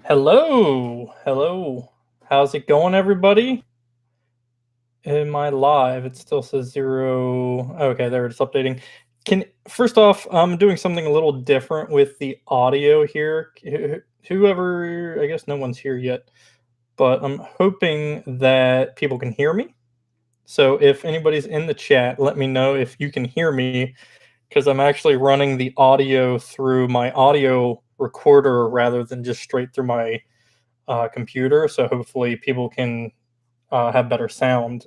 Hello, hello. How's it going, everybody? Am I live? It still says zero. Okay, there it's updating. Can first off, I'm doing something a little different with the audio here. Whoever, I guess no one's here yet, but I'm hoping that people can hear me. So if anybody's in the chat, let me know if you can hear me because I'm actually running the audio through my audio recorder rather than just straight through my computer. So hopefully people can have better sound.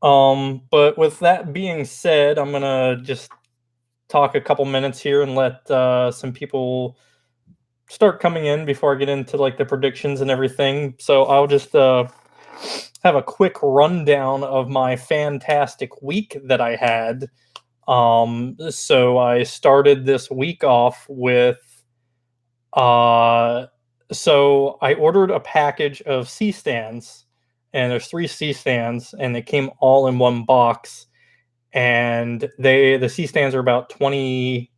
But with that being said, I'm gonna just talk a couple minutes here and let some people start coming in before I get into like the predictions and everything. So I'll just have a quick rundown of my fantastic week that I had. So I started this week off with Uh, so I ordered a package of C stands, and there's 3 C stands, and they came all in one box. And the C stands are about 20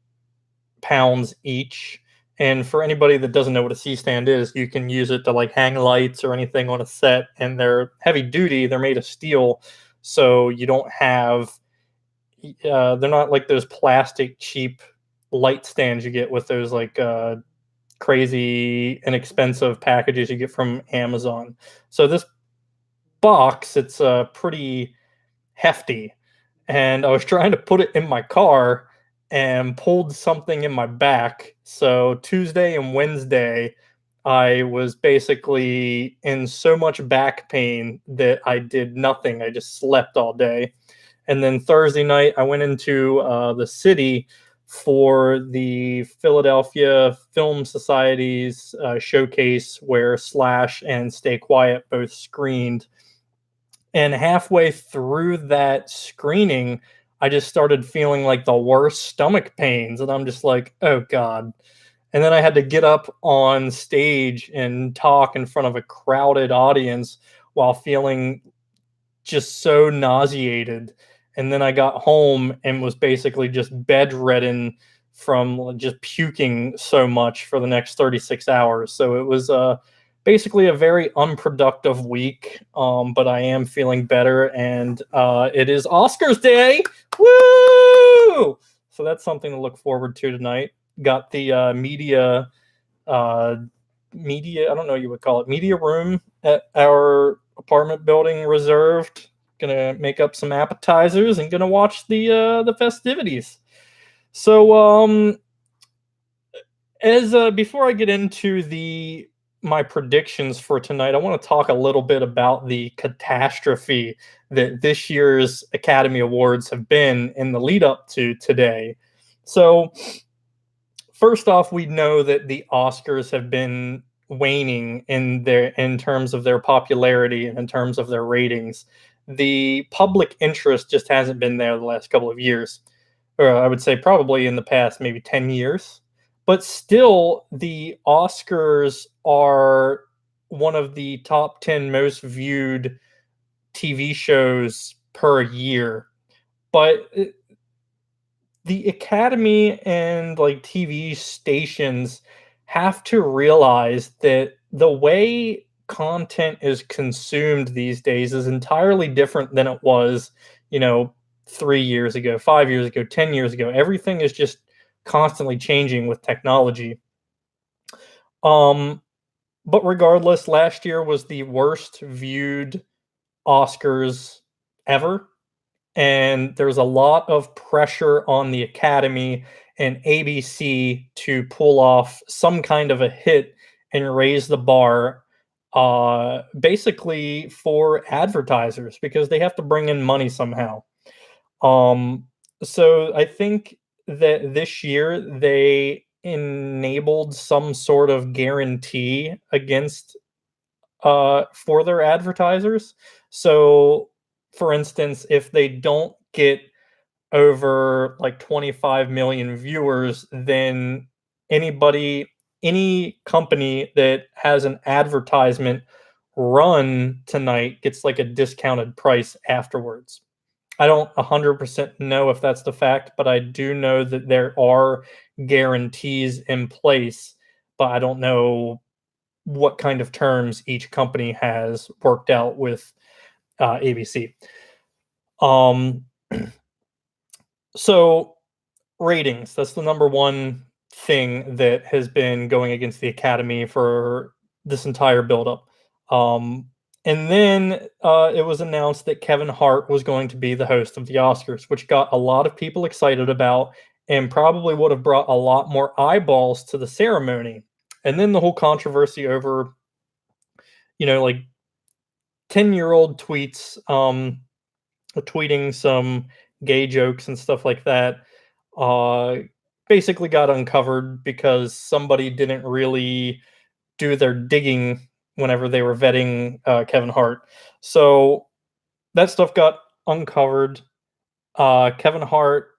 pounds each. And for anybody that doesn't know what a C stand is, you can use it to like hang lights or anything on a set. And they're heavy duty. They're made of steel, so you don't have. They're not like those plastic cheap light stands you get with those like crazy inexpensive packages you get from Amazon. So this box, it's pretty hefty, and I was trying to put it in my car and pulled something in my back. So Tuesday and Wednesday, I was basically in so much back pain that I did nothing. I just slept all day. And then Thursday night, I went into the city for the Philadelphia Film Society's showcase where Slash and Stay Quiet both screened. And halfway through that screening, I just started feeling like the worst stomach pains. And I'm just like, oh God. And then I had to get up on stage and talk in front of a crowded audience while feeling just so nauseated. And then I got home and was basically just bedridden from just puking so much for the next 36 hours. So it was basically a very unproductive week, but I am feeling better. And it is Oscars day. Woo! So that's something to look forward to tonight. Got the uh, media, I don't know what you would call it, media room at our apartment building reserved. Gonna make up some appetizers and gonna watch the festivities. So as before I get into the my predictions for tonight, I want to talk a little bit about the catastrophe that this year's Academy Awards have been in the lead up to today. So first off, we know that the Oscars have been waning in terms of their popularity and in terms of their ratings. The public interest just hasn't been there the last couple of years. Or I would say probably in the past maybe 10 years. But still, the Oscars are one of the top 10 most viewed TV shows per year. But the Academy and like TV stations have to realize that the way content is consumed these days is entirely different than it was, you know, 3 years ago, 5 years ago, 10 years ago. Everything is just constantly changing with technology. Um, but regardless, last year was the worst viewed Oscars ever, and there's a lot of pressure on the Academy and ABC to pull off some kind of a hit and raise the bar, basically for advertisers because they have to bring in money somehow. Um, so I think that this year they enabled some sort of guarantee against for their advertisers. So, for instance, if they don't get over like 25 million viewers, then anybody, any company that has an advertisement run tonight gets like a discounted price afterwards. I don't 100% know if that's the fact, but I do know that there are guarantees in place but I don't know what kind of terms each company has worked out with ABC. Um, so ratings, that's the number one thing that has been going against the Academy for this entire buildup. Um, and then it was announced that Kevin Hart was going to be the host of the Oscars, which got a lot of people excited about and probably would have brought a lot more eyeballs to the ceremony. And then the whole controversy over, like 10-year-old tweets, tweeting some gay jokes and stuff like that, uh, basically got uncovered because somebody didn't really do their digging whenever they were vetting Kevin Hart. So that stuff got uncovered. Kevin Hart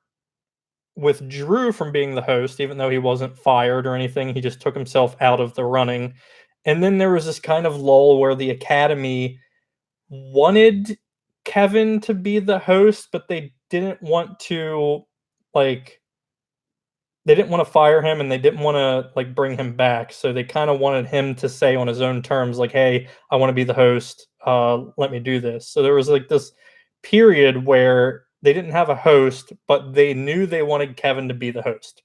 withdrew from being the host, even though he wasn't fired or anything. He just took himself out of the running. And then there was this kind of lull where the Academy wanted Kevin to be the host, but they didn't want to, like, they didn't want to fire him and they didn't want to like bring him back. So they kind of wanted him to say on his own terms, like, "Hey, I want to be the host. Let me do this." So there was like this period where they didn't have a host, but they knew they wanted Kevin to be the host.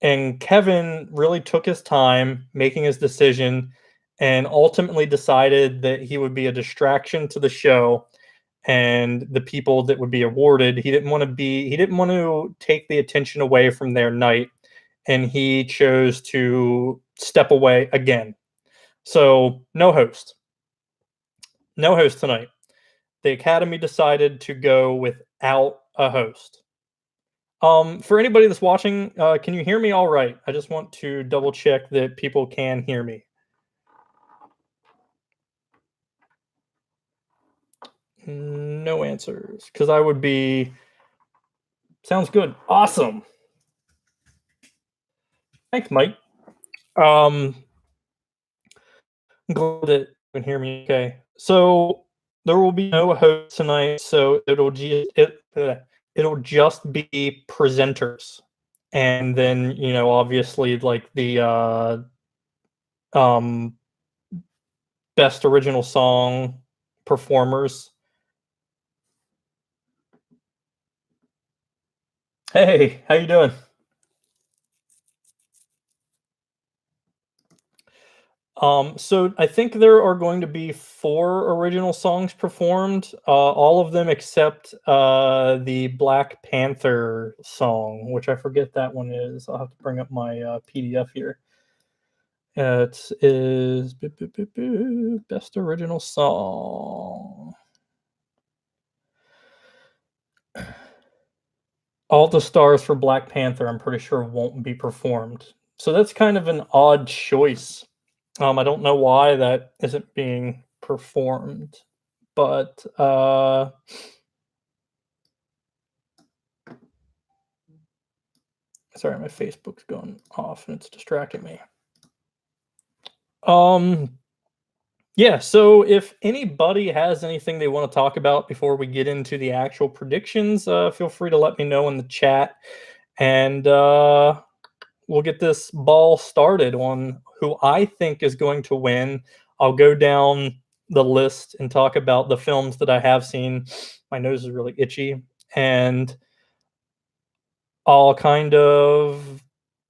And Kevin really took his time making his decision and ultimately decided that he would be a distraction to the show and the people that would be awarded. He didn't want to take the attention away from their night, and he chose to step away again. So no host. No host tonight. The Academy decided to go without a host. For anybody that's watching, can you hear me all right? I just want to double check that people can hear me. No answers, because I would be. Sounds good. Awesome. Thanks, Mike. I'm glad that you can hear me okay. So there will be no host tonight, so it'll just be presenters, and then obviously like the um best original song performers. Hey, how you doing? So I think there are going to be four original songs performed, all of them except the Black Panther song, which I forget that one is. I'll have to bring up my PDF here. It is best original song. All the stars for Black Panther, I'm pretty sure won't be performed. So that's kind of an odd choice. I don't know why that isn't being performed, but sorry, my Facebook's going off and it's distracting me. Yeah, so if anybody has anything they want to talk about before we get into the actual predictions, feel free to let me know in the chat, and we'll get this ball started on who I think is going to win. I'll go down the list and talk about the films that I have seen. My nose is really itchy, and I'll kind of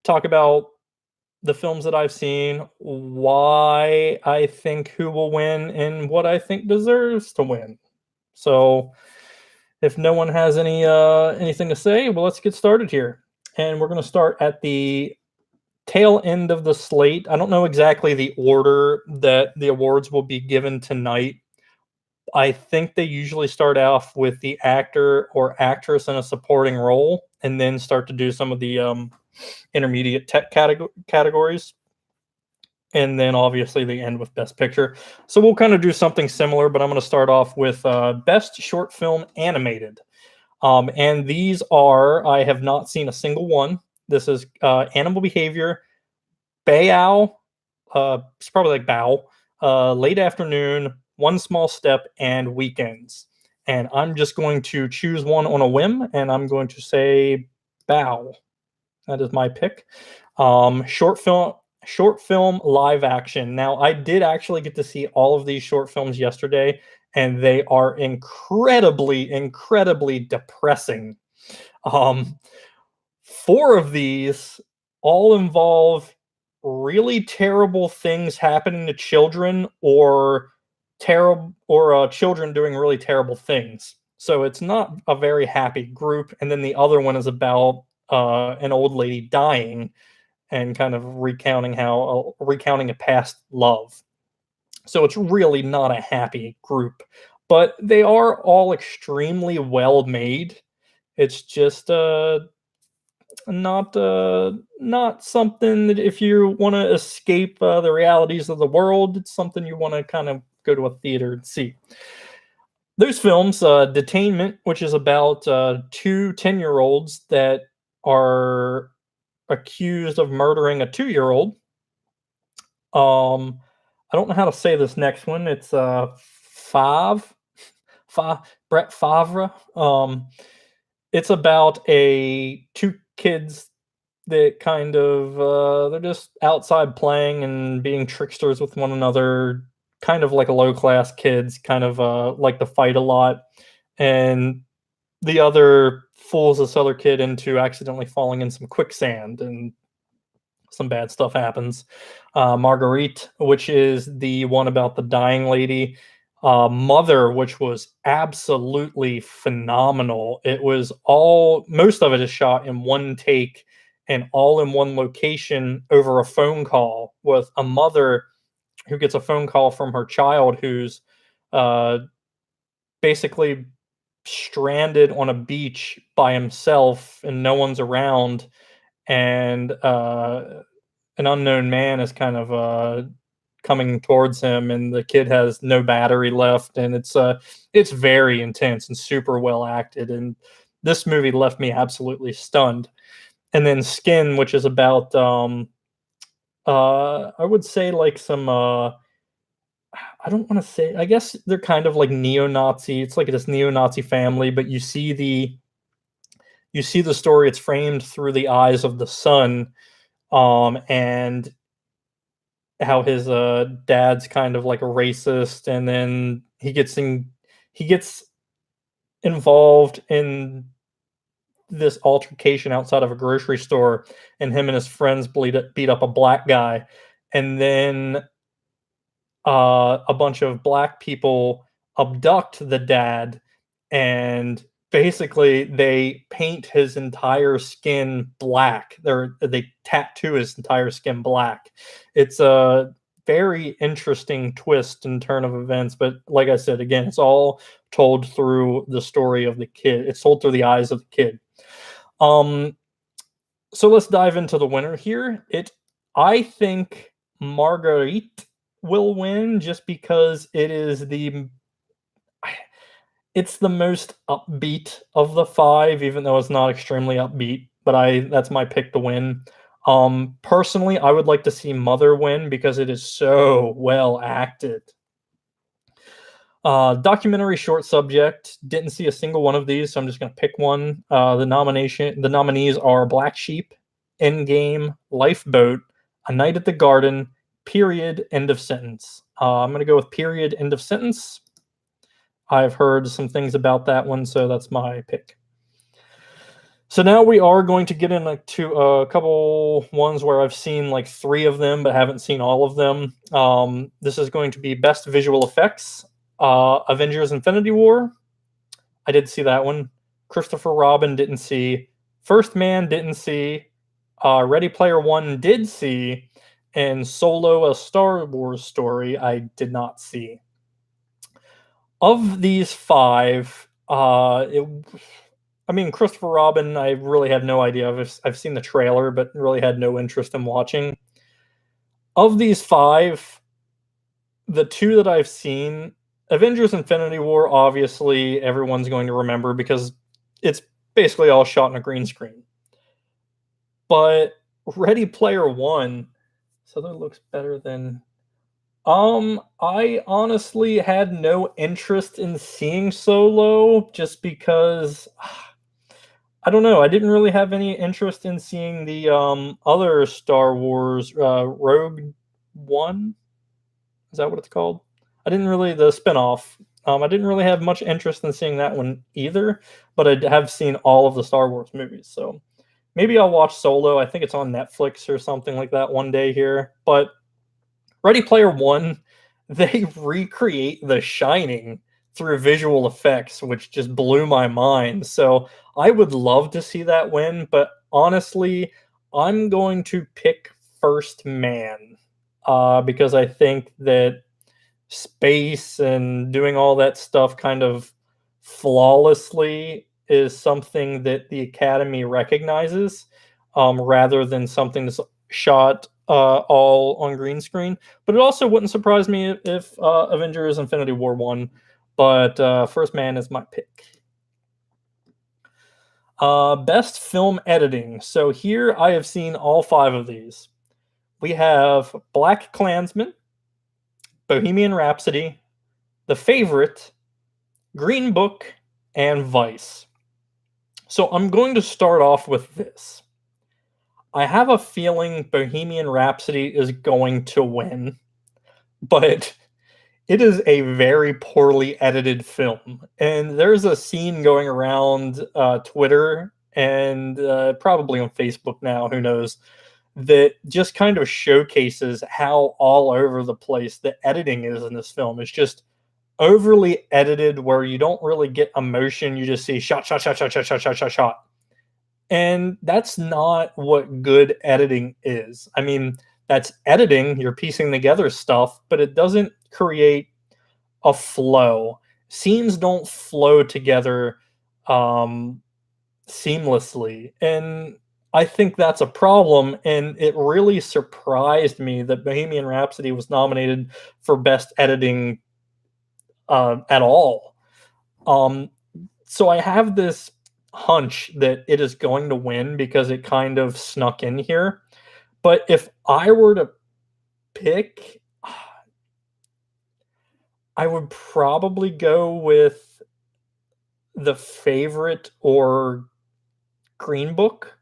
talk about the films that I've seen, why I think who will win, and what I think deserves to win. So, if no one has anything to say, well, let's get started here. And we're going to start at the tail end of the slate. I don't know exactly the order that the awards will be given tonight. I think they usually start off with the actor or actress in a supporting role and then start to do some of the intermediate tech categories. And then obviously they end with Best Picture. So we'll kind of do something similar, but I'm going to start off with Best Short Film Animated. And these are, I have not seen a single one. This is Animal Behavior, Bayou, it's probably like Bow, Late Afternoon, One Small Step, and Weekends. And I'm just going to choose one on a whim, and I'm going to say Bow. That is my pick. Short film short film live action. Now, I did actually get to see all of these short films yesterday, and they are incredibly, incredibly depressing. Um, Four of these all involve really terrible things happening to children, or terrible, or children doing really terrible things. So it's not a very happy group. And then the other one is about an old lady dying and kind of recounting a past love. So it's really not a happy group, but they are all extremely well made. It's just not something that, if you want to escape the realities of the world, it's something you want to kind of go to a theater and see. Those films, Detainment, which is about two 10-year-olds that are accused of murdering a 2-year-old. I don't know how to say this next one. It's Five, Five, Brett Favre. It's about a two kids that kind of they're just outside playing and being tricksters with one another, kind of like a low class kids, kind of like to fight a lot, and the other fools this other kid into accidentally falling in some quicksand, and some bad stuff happens. Marguerite, which is the one about the dying lady. Mother, which was absolutely phenomenal. It was all, most of it is shot in one take and all in one location over a phone call, with a mother who gets a phone call from her child who's uh, basically stranded on a beach by himself and no one's around, and an unknown man is kind of coming towards him, and the kid has no battery left, and it's very intense and super well acted, and this movie left me absolutely stunned. And then Skin, which is about I would say like some I don't want to say, I guess they're kind of like neo-Nazi. It's like this neo-Nazi family, but you see the story, it's framed through the eyes of the son, and how his dad's kind of like a racist, and then he gets involved in this altercation outside of a grocery store, and him and his friends beat up a black guy, and then a bunch of black people abduct the dad, and basically they paint his entire skin black. They tattoo his entire skin black. It's a very interesting twist and turn of events, but like I said, again, it's all told through the story of the kid. It's told through the eyes of the kid. Um, so let's dive into the winner here. I think Marguerite will win, just because it's the most upbeat of the five, even though it's not extremely upbeat. But that's my pick to win. Personally, I would like to see Mother win because it is so well acted. Documentary short subject. Didn't see a single one of these, so I'm just going to pick one. The nominees are Black Sheep, Endgame, Lifeboat, A Night at the Garden, Period, End of Sentence. I'm going to go with Period, End of Sentence. I've heard some things about that one, so that's my pick. So now we are going to get into a couple ones where I've seen like 3 of them, but haven't seen all of them. This is going to be Best Visual Effects. Avengers Infinity War, I did see that one. Christopher Robin, didn't see. First Man, didn't see. Ready Player One, did see. And Solo, A Star Wars Story, I did not see. Of these 5, Christopher Robin, I really had no idea. I've seen the trailer, but really had no interest in watching. Of these 5, the 2 that I've seen, Avengers Infinity War, obviously everyone's going to remember because it's basically all shot in a green screen. But Ready Player One, so that looks better than... I honestly had no interest in seeing Solo, just because I don't know. I didn't really have any interest in seeing the other Star Wars Rogue One. Is that what it's called? I didn't really the spinoff. I didn't really have much interest in seeing that one either, but I have seen all of the Star Wars movies. So maybe I'll watch Solo. I think it's on Netflix or something like that one day here. But Ready Player One, they recreate The Shining through visual effects, which just blew my mind. So I would love to see that win, but honestly, I'm going to pick First Man because I think that space and doing all that stuff kind of flawlessly is something that the Academy recognizes rather than something that's shot all on green screen. But it also wouldn't surprise me if Avengers Infinity War won. But First Man is my pick. Best film editing. So here I have seen all 5 of these. We have Black Klansman, Bohemian Rhapsody, The Favorite, Green Book, and Vice. So I'm going to start off with this. I have a feeling Bohemian Rhapsody is going to win, but it is a very poorly edited film. And there's a scene going around Twitter and probably on Facebook now, who knows, that just kind of showcases how all over the place the editing is in this film. It's just overly edited where you don't really get emotion. You just see shot, shot, shot, shot, shot, shot, shot, shot, shot. And that's not what good editing is. I mean, that's editing, you're piecing together stuff, but it doesn't create a flow. Scenes don't flow together seamlessly. And I think that's a problem. And it really surprised me that Bohemian Rhapsody was nominated for Best Editing at all. So I have this hunch that it is going to win because it kind of snuck in here. But if I were to pick, I would probably go with The Favorite or Green Book.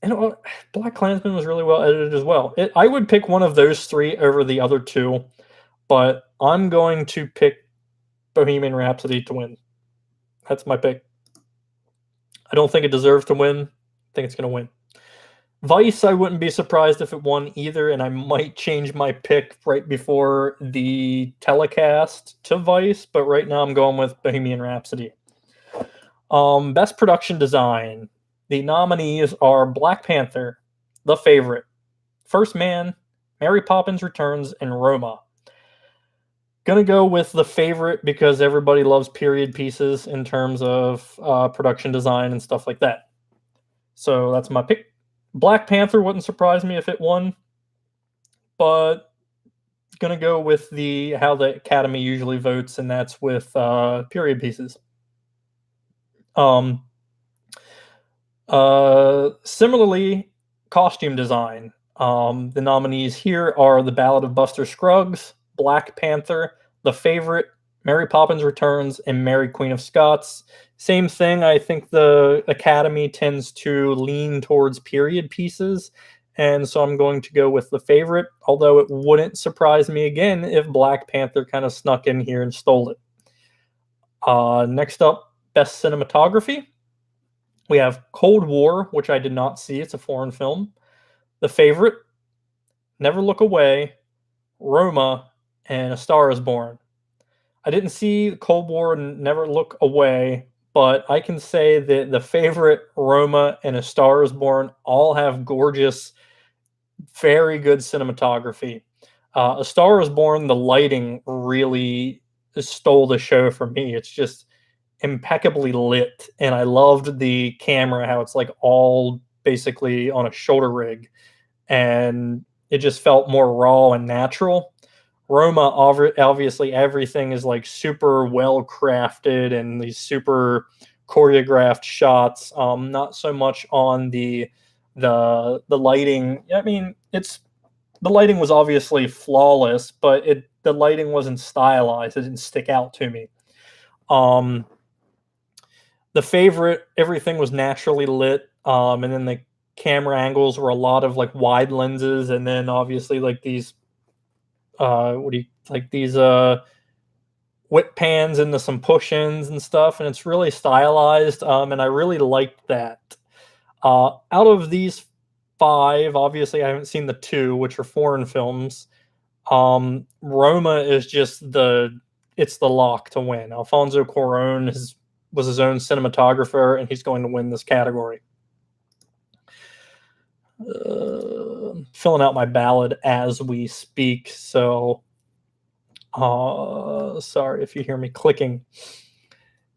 And Black Klansman was really well edited as well. I would pick one of those 3 over the other 2, but I'm going to pick Bohemian Rhapsody to win. That's my pick. I don't think it deserves to win. I think it's going to win. Vice, I wouldn't be surprised if it won either, and I might change my pick right before the telecast to Vice, but right now I'm going with Bohemian Rhapsody. Best Production Design. The nominees are Black Panther, The Favorite, First Man, Mary Poppins Returns, and Roma. Gonna go with The Favorite because everybody loves period pieces in terms of production design and stuff like that. So that's my pick. Black Panther wouldn't surprise me if it won, but gonna go with how the Academy usually votes, and that's with period pieces. Similarly, costume design. The nominees here are The Ballad of Buster Scruggs, Black Panther, The Favorite, Mary Poppins Returns, and Mary Queen of Scots. Same thing. I think the Academy tends to lean towards period pieces, and so I'm going to go with The Favorite, although it wouldn't surprise me again if Black Panther kind of snuck in here and stole it. Next up, Best Cinematography. We have Cold War, which I did not see. It's a foreign film. The Favorite, Never Look Away, Roma, and A Star is Born. I didn't see Cold War and Never Look Away, but I can say that The Favorite, Roma, and A Star is Born all have gorgeous, very good cinematography. A Star is Born, the lighting really stole the show for me. It's just impeccably lit, and I loved the camera, how it's like all basically on a shoulder rig, and it just felt more raw and natural. Roma, obviously everything is like super well crafted and these super choreographed shots. Not so much on the lighting. I mean, the lighting was obviously flawless, but the lighting wasn't stylized. It didn't stick out to me. The Favorite, everything was naturally lit, and then the camera angles were a lot of like wide lenses, and then obviously like these what do you like these whip pans into some push-ins and stuff, and it's really stylized, and I really liked that. Out of these five, obviously I haven't seen the two, which are foreign films. Roma is just it's the lock to win. Alfonso Cuarón was his own cinematographer, and he's going to win this category. Filling out my ballot as we speak, so sorry if you hear me clicking.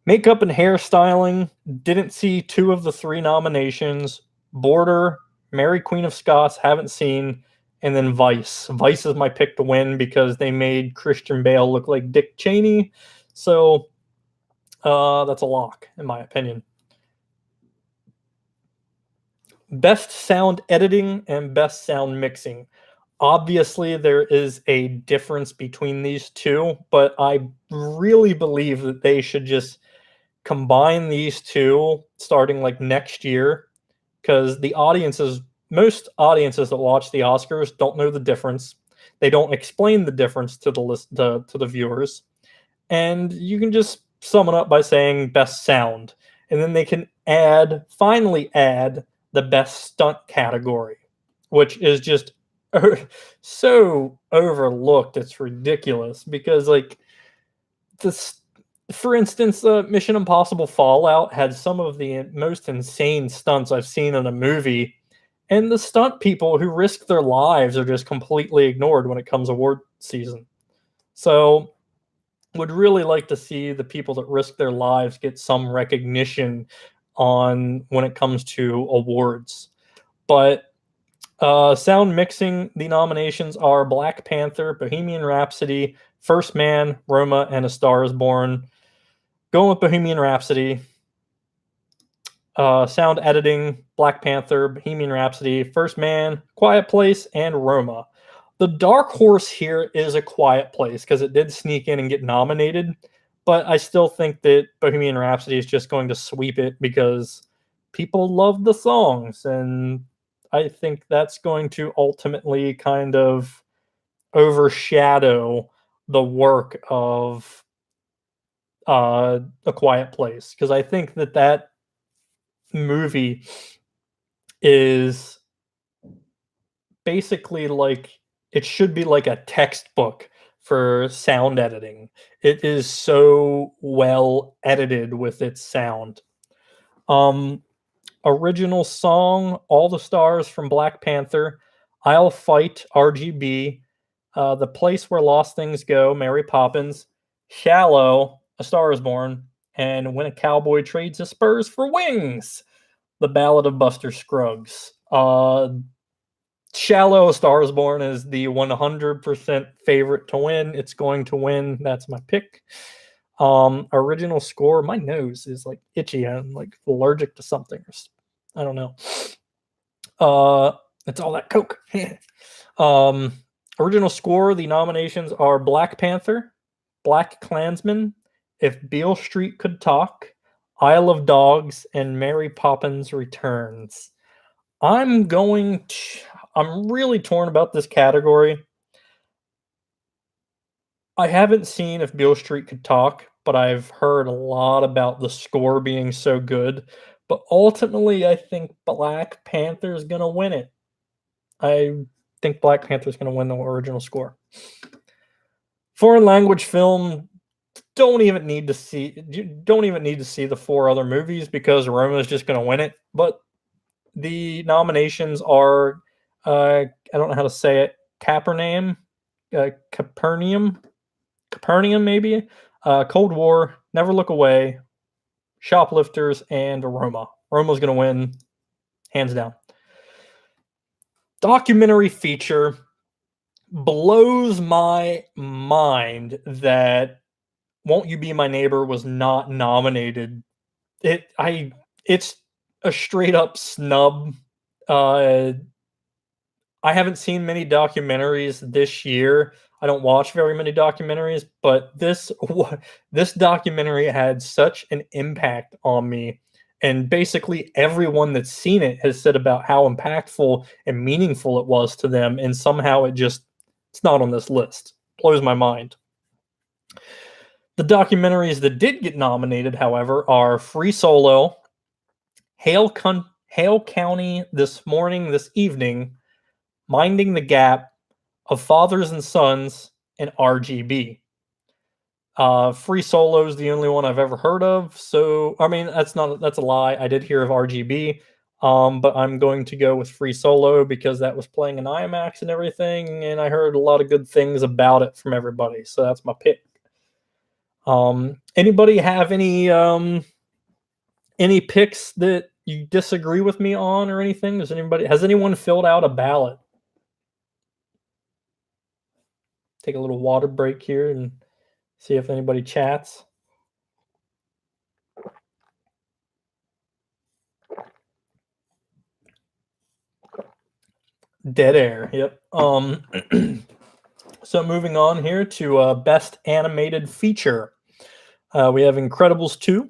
Makeup and hairstyling, didn't see two of the three nominations. Border, Mary Queen of Scots, haven't seen, and then Vice. Vice is my pick to win because they made Christian Bale look like Dick Cheney. So that's a lock, in my opinion. Best sound editing and best sound mixing. Obviously, there is a difference between these two, but I really believe that they should just combine these two starting like next year, because most audiences that watch the Oscars don't know the difference. They don't explain the difference to the viewers, and you can just sum it up by saying best sound, and then they can finally add the best stunt category, which is just so overlooked. It's ridiculous because like this, for instance, Mission Impossible Fallout had some of the most insane stunts I've seen in a movie, and the stunt people who risk their lives are just completely ignored when it comes award season. So would really like to see the people that risk their lives get some recognition on when it comes to awards. But sound mixing, the nominations are Black Panther, Bohemian Rhapsody, First Man, Roma, and A Star is Born. Going with Bohemian Rhapsody. Sound editing, Black Panther, Bohemian Rhapsody, First Man, Quiet Place, and Roma. The dark horse here is A Quiet Place because it did sneak in and get nominated, but I still think that Bohemian Rhapsody is just going to sweep it because people love the songs, and I think that's going to ultimately kind of overshadow the work of A Quiet Place, because I think that movie is basically like it should be like a textbook for sound editing. It is so well edited with its sound. Original song, All the Stars from Black Panther, I'll Fight, RGB, The Place Where Lost Things Go, Mary Poppins, Shallow, A Star is Born, and When a Cowboy Trades His Spurs for Wings, The Ballad of Buster Scruggs. Shallow, A Star is Born is the 100% favorite to win. It's going to win. That's my pick. Original score, my nose is like itchy. I'm like allergic to something. I don't know. It's all that Coke. Original score, the nominations are Black Panther, Black Klansman, If Beale Street Could Talk, Isle of Dogs, and Mary Poppins Returns. I'm really torn about this category. I haven't seen If Beale Street Could Talk, but I've heard a lot about the score being so good. But ultimately, I think Black Panther is going to win it. I think Black Panther is going to win the original score. Foreign language film, don't even need to see the four other movies because Roma is just going to win it. But the nominations are, I don't know how to say it, Capernaum, maybe, Cold War, Never Look Away, Shoplifters, and Roma. Roma's going to win, hands down. Documentary feature, blows my mind that Won't You Be My Neighbor was not nominated. It's a straight up snub. I haven't seen many documentaries this year. I don't watch very many documentaries, but this documentary had such an impact on me, and basically everyone that's seen it has said about how impactful and meaningful it was to them, and somehow it's not on this list. Blows my mind. The documentaries that did get nominated, however, are Free Solo, Hale County This Evening, Minding the Gap, Of Fathers and Sons, and RGB. Free Solo is the only one I've ever heard of. So, I mean, that's a lie. I did hear of RGB, but I'm going to go with Free Solo because that was playing in IMAX and everything, and I heard a lot of good things about it from everybody. So that's my pick. Anybody have any picks that you disagree with me on or anything? Has anyone filled out a ballot? Take a little water break here and see if anybody chats. Dead air. Yep. So moving on here to best animated feature. We have Incredibles 2,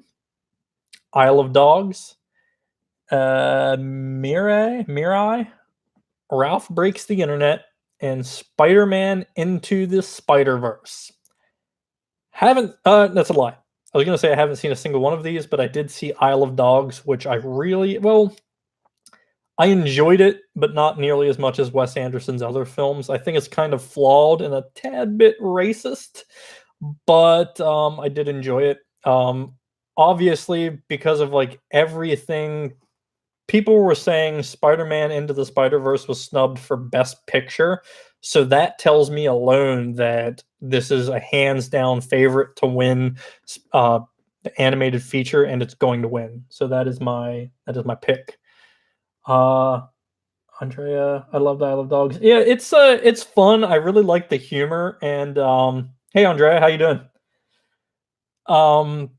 Isle of Dogs, Mirai, Ralph Breaks the Internet, and Spider-Man Into the Spider-Verse. That's a lie. I was going to say I haven't seen a single one of these, but I did see Isle of Dogs, which I enjoyed it, but not nearly as much as Wes Anderson's other films. I think it's kind of flawed and a tad bit racist, but I did enjoy it. Obviously, because of like everything, people were saying Spider-Man Into the Spider-Verse was snubbed for Best Picture, so that tells me alone that this is a hands down favorite to win the animated feature, and it's going to win. So that is my pick. Andrea, I love Isle of Dogs. Yeah, it's fun. I really like the humor, and hey Andrea, how you doing? Um,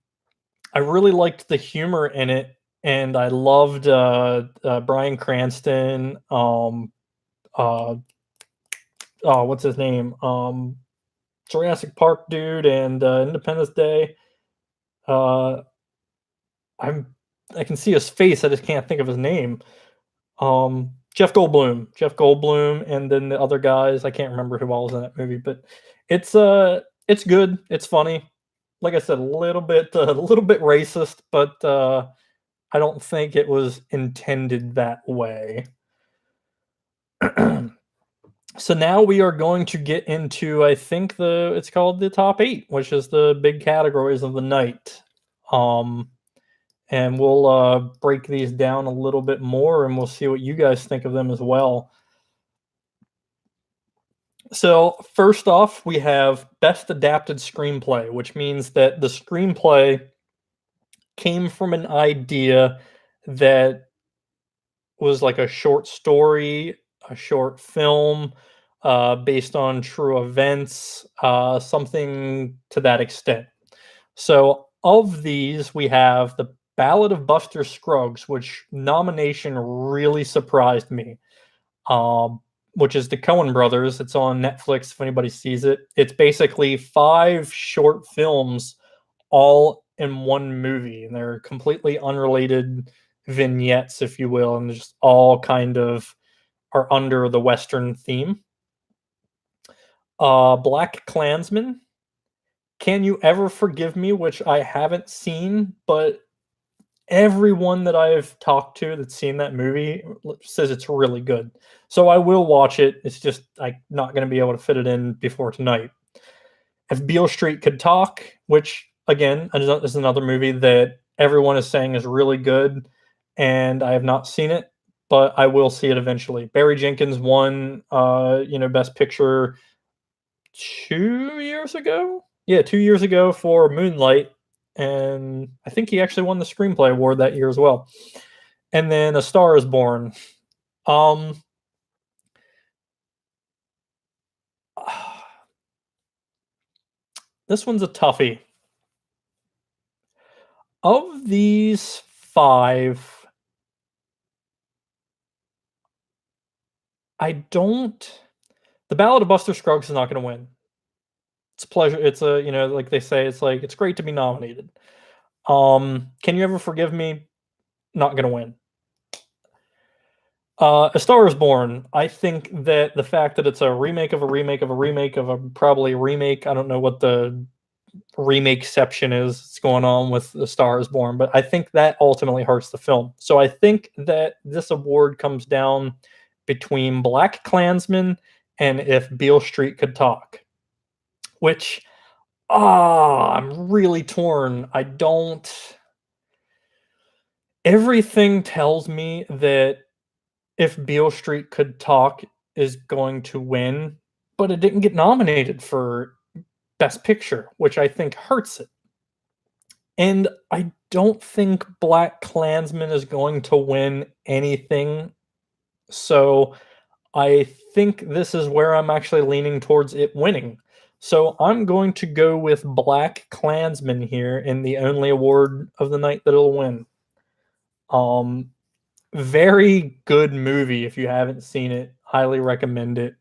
I really liked the humor in it, and I loved Bryan Cranston. What's his name? Jurassic Park dude and Independence Day. Uh, I can see his face. I just can't think of his name. Jeff Goldblum, and then the other guys. I can't remember who all was in that movie, but it's good. It's funny. Like I said, a little bit racist, but I don't think it was intended that way. So now we are going to get into, I think it's called the top 8, which is the big categories of the night. And we'll break these down a little bit more, and we'll see what you guys think of them as well. So first off, we have Best Adapted Screenplay, which means that the screenplay came from an idea that was like a short story, a short film, based on true events, something to that extent. So of these, we have The Ballad of Buster Scruggs, which nomination really surprised me. Which is the Coen brothers. It's on Netflix if anybody sees it. It's basically 5 short films all in one movie, and they're completely unrelated vignettes, if you will, and just all kind of are under the Western theme. Black Klansman, Can You Ever Forgive Me, which I haven't seen, but everyone that I've talked to that's seen that movie says it's really good. So I will watch it. It's just I'm not going to be able to fit it in before tonight. If Beale Street Could Talk, which again is another movie that everyone is saying is really good, and I have not seen it, but I will see it eventually. Barry Jenkins won, Best Picture 2 years ago. Yeah, 2 years ago for Moonlight, and I think he actually won the screenplay award that year as well. And then A Star Is Born. This one's a toughie. Of these 5, I don't. The Ballad of Buster Scruggs is not going to win. It's a pleasure. It's a, like they say, it's like it's great to be nominated. Can you ever forgive me? Not gonna win. A Star is Born. I think that the fact that it's a remake of a remake of a remake of a probably a remake. I don't know what the remakeception is that's going on with The Star is Born, but I think that ultimately hurts the film. So I think that this award comes down between Black Klansman and If Beale Street Could Talk, which I'm really torn. I don't. Everything tells me that If Beale Street Could Talk is going to win, but it didn't get nominated for Best Picture, which I think hurts it. And I don't think Black Klansman is going to win anything. So I think this is where I'm actually leaning towards it winning. So I'm going to go with Black Klansman here in the only award of the night that it'll win. Um, Very good movie if you haven't seen it. Highly recommend it.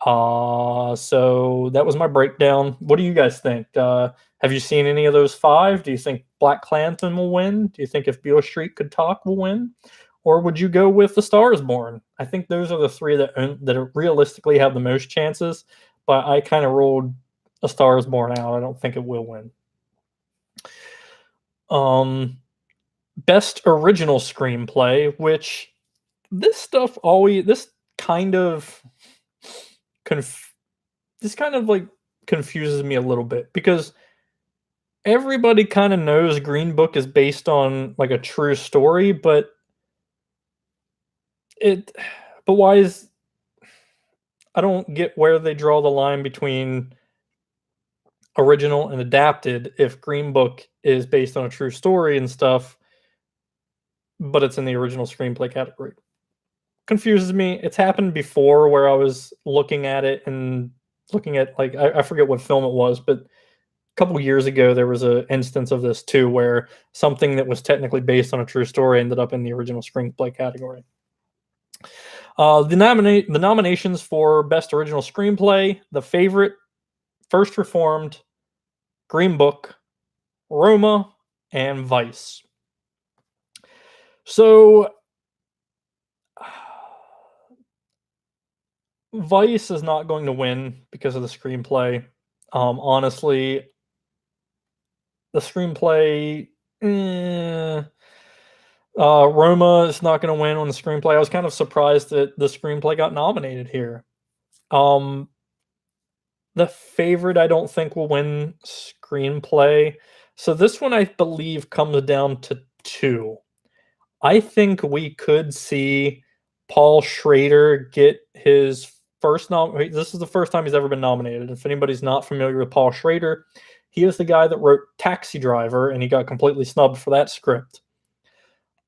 So that was my breakdown. What do you guys think? Have you seen any of those five? Do you think Black Klansman will win? Do you think If Beale Street Could Talk will win? Or would you go with The Star is Born? I think those are the three that realistically have the most chances, but I kind of ruled A Star is Born out. I don't think it will win. Best original screenplay, which this kind of like confuses me a little bit because everybody kind of knows Green Book is based on like a true story, but it but why is I don't get where they draw the line between original and adapted if Green Book is based on a true story and stuff, but it's in the original screenplay category. Confuses me. It's happened before where I was looking at it and looking at like I forget what film it was, but a couple years ago there was an instance of this too where something that was technically based on a true story ended up in the original screenplay category. The nominations for Best Original Screenplay: The Favorite, First Reformed, Green Book, Roma, and Vice. So Vice is not going to win because of the screenplay. Honestly, the screenplay, Roma is not going to win on the screenplay. I was kind of surprised that the screenplay got nominated here. The Favorite, I don't think will win screenplay. So this one, I believe, comes down to two. I think we could see Paul Schrader get his first This is the first time he's ever been nominated. If anybody's not familiar with Paul Schrader, he is the guy that wrote Taxi Driver, and he got completely snubbed for that script.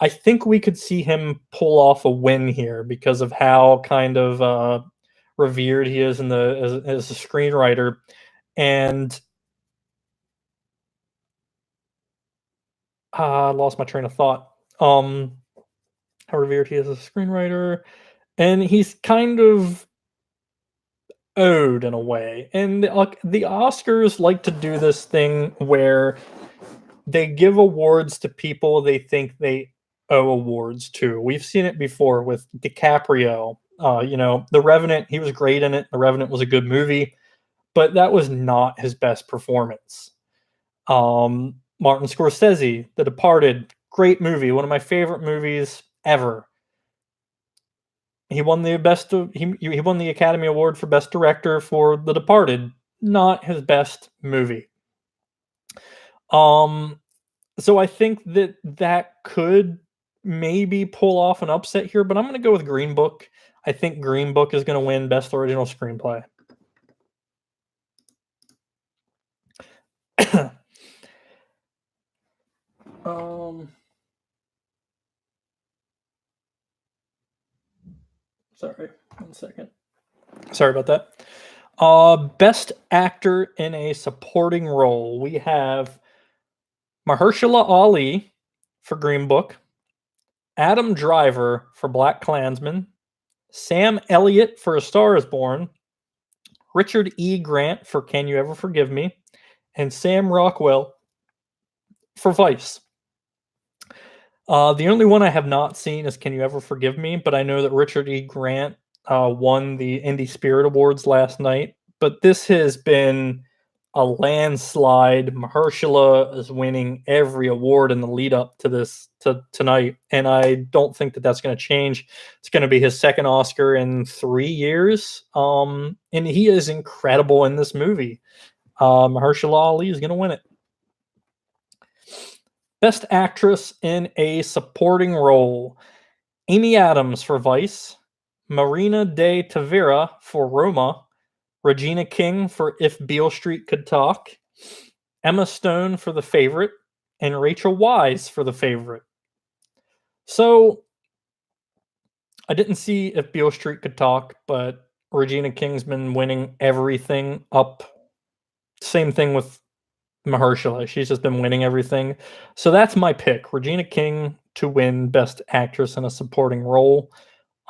I think we could see him pull off a win here because of how kind of revered he is as a screenwriter, and I lost my train of thought. How revered he is as a screenwriter, and he's kind of owed in a way. And the Oscars like to do this thing where they give awards to people they think they owe awards to. We've seen it before with DiCaprio. The Revenant, he was great in it. The Revenant was a good movie, but that was not his best performance. Martin Scorsese, The Departed, great movie, one of my favorite movies ever. He won the he won the Academy Award for Best Director for The Departed, not his best movie. So I think that could maybe pull off an upset here, but I'm going to go with Green Book. I think Green Book is going to win Best Original Screenplay. Sorry, 1 second. Sorry about that. Best Actor in a Supporting Role. We have Mahershala Ali for Green Book, Adam Driver for Black Klansman, Sam Elliott for A Star is Born, Richard E. Grant for Can You Ever Forgive Me, and Sam Rockwell for Vice. The only one I have not seen is Can You Ever Forgive Me, but I know that Richard E. Grant won the Indie Spirit Awards last night. But this has been a landslide. Mahershala is winning every award in the lead up to this to tonight, and I don't think that that's going to change. It's going to be his second Oscar in 3 years, and he is incredible in this movie. Mahershala Ali is going to win it. Best Actress in a Supporting Role: Amy Adams for Vice, Marina de Tavira for Roma, Regina King for If Beale Street Could Talk, Emma Stone for The Favorite, and Rachel Weisz for The Favorite. So, I didn't see If Beale Street Could Talk, but Regina King's been winning everything up. Same thing with Mahershala. She's just been winning everything. So that's my pick. Regina King to win Best Actress in a Supporting Role.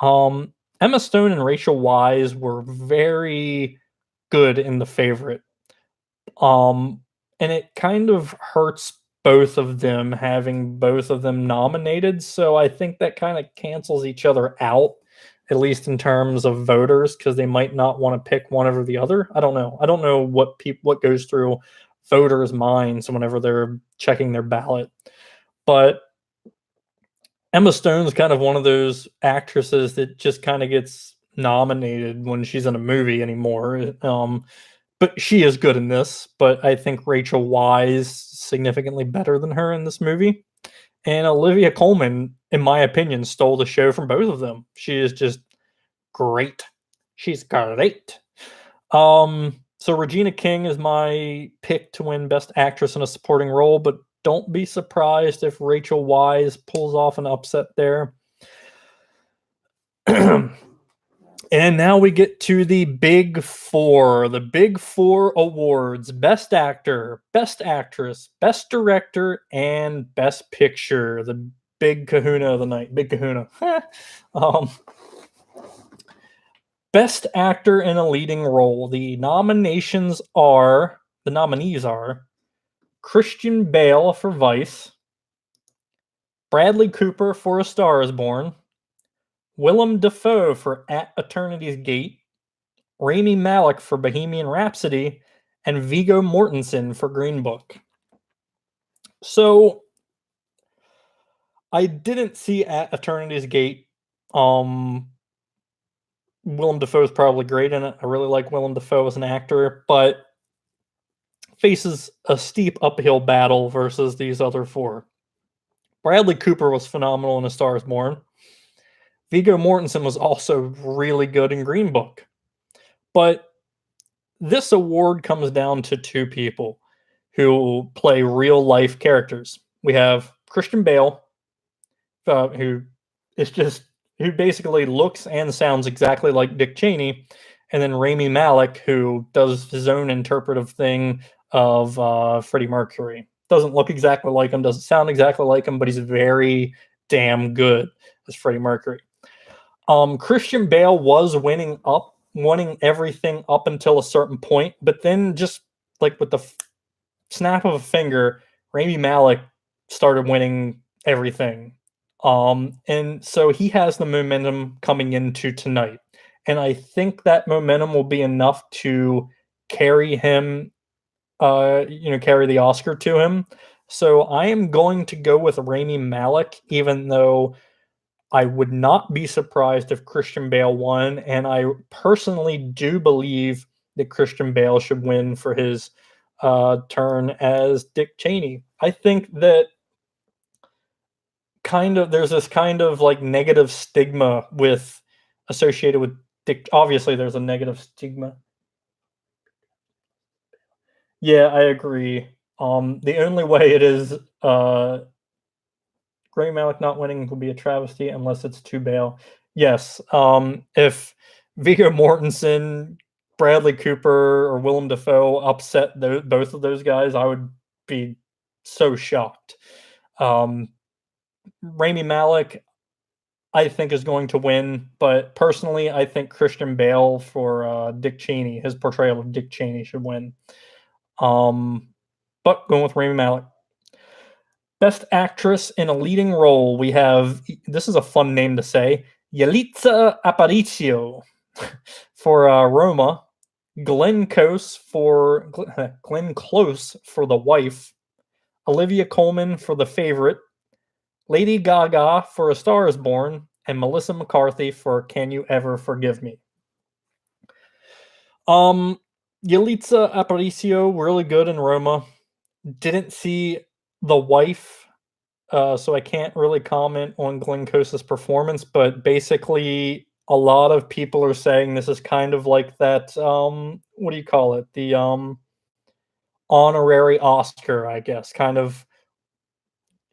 Emma Stone and Rachel Weisz were very good in The Favorite. And it kind of hurts both of them having both of them nominated. So I think that kind of cancels each other out, at least in terms of voters, because they might not want to pick one over the other. I don't know. I don't know what goes through voters' minds whenever they're checking their ballot. But Emma Stone's kind of one of those actresses that just kind of gets nominated when she's in a movie anymore. But she is good in this. But I think Rachel Weisz significantly better than her in this movie. And Olivia Colman, in my opinion, stole the show from both of them. She is just great. She's great. So Regina King is my pick to win Best Actress in a Supporting Role, but don't be surprised if Rachel Weisz pulls off an upset there. And now we get to the Big Four. The Big Four awards: Best Actor, Best Actress, Best Director, and Best Picture. The big kahuna of the night. Big kahuna. Best Actor in a Leading Role. The nominees are Christian Bale for Vice, Bradley Cooper for A Star Is Born, Willem Dafoe for At Eternity's Gate, Rami Malek for Bohemian Rhapsody, and Viggo Mortensen for Green Book. So, I didn't see At Eternity's Gate. Willem Dafoe is probably great in it. I really like Willem Dafoe as an actor, but faces a steep uphill battle versus these other four. Bradley Cooper was phenomenal in A Star Is Born. Viggo Mortensen was also really good in Green Book. But this award comes down to two people who play real life characters. We have Christian Bale, who basically looks and sounds exactly like Dick Cheney, and then Rami Malek, who does his own interpretive thing of Freddie Mercury. Doesn't look exactly like him, doesn't sound exactly like him, but he's very damn good as Freddie Mercury. Christian Bale was winning everything up until a certain point, but then just like with the snap of a finger, Rami Malek started winning everything. And so he has the momentum coming into tonight. And I think that momentum will be enough to carry him, carry the Oscar to him. So I am going to go with Rami Malek, even though I would not be surprised if Christian Bale won. And I personally do believe that Christian Bale should win for his turn as Dick Cheney. I think that there's this kind of like negative stigma associated with Dick. Obviously, there's a negative stigma. Yeah, I agree. The only way it is Rami Malek not winning would be a travesty unless it's to Bale. Yes, if Viggo Mortensen, Bradley Cooper, or Willem Dafoe upset both of those guys, I would be so shocked. Rami Malek, I think is going to win, but personally, I think Christian Bale for Dick Cheney, his portrayal of Dick Cheney should win. Um, but going with Rami Malek. Best actress in a leading role, we have this is a fun name to say, Yalitza Aparicio for Roma, Glenn Close for The Wife, Olivia Colman for The Favorite, Lady Gaga for A Star Is Born, and Melissa McCarthy for Can You Ever Forgive Me? Um, Yalitza Aparicio, really good in Roma. Didn't see The Wife, so I can't really comment on Glenn Close's performance, but basically, a lot of people are saying this is kind of like that, what do you call it? The honorary Oscar, I guess, kind of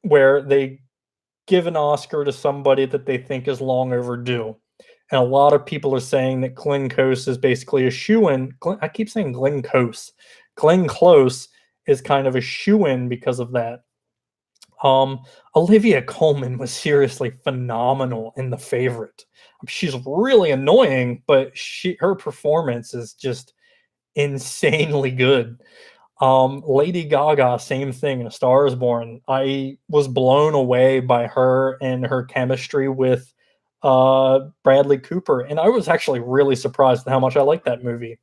where they give an Oscar to somebody that they think is long overdue. And a lot of people are saying that Glenn Close is basically a shoe-in. I keep saying Glenn Close. Glenn Close is kind of a shoe-in because of that. Olivia Colman was seriously phenomenal in The Favorite. She's really annoying, but her performance is just insanely good. Lady Gaga, same thing in A Star Is Born. I was blown away by her and her chemistry with Bradley Cooper, and I was actually really surprised at how much I liked that movie.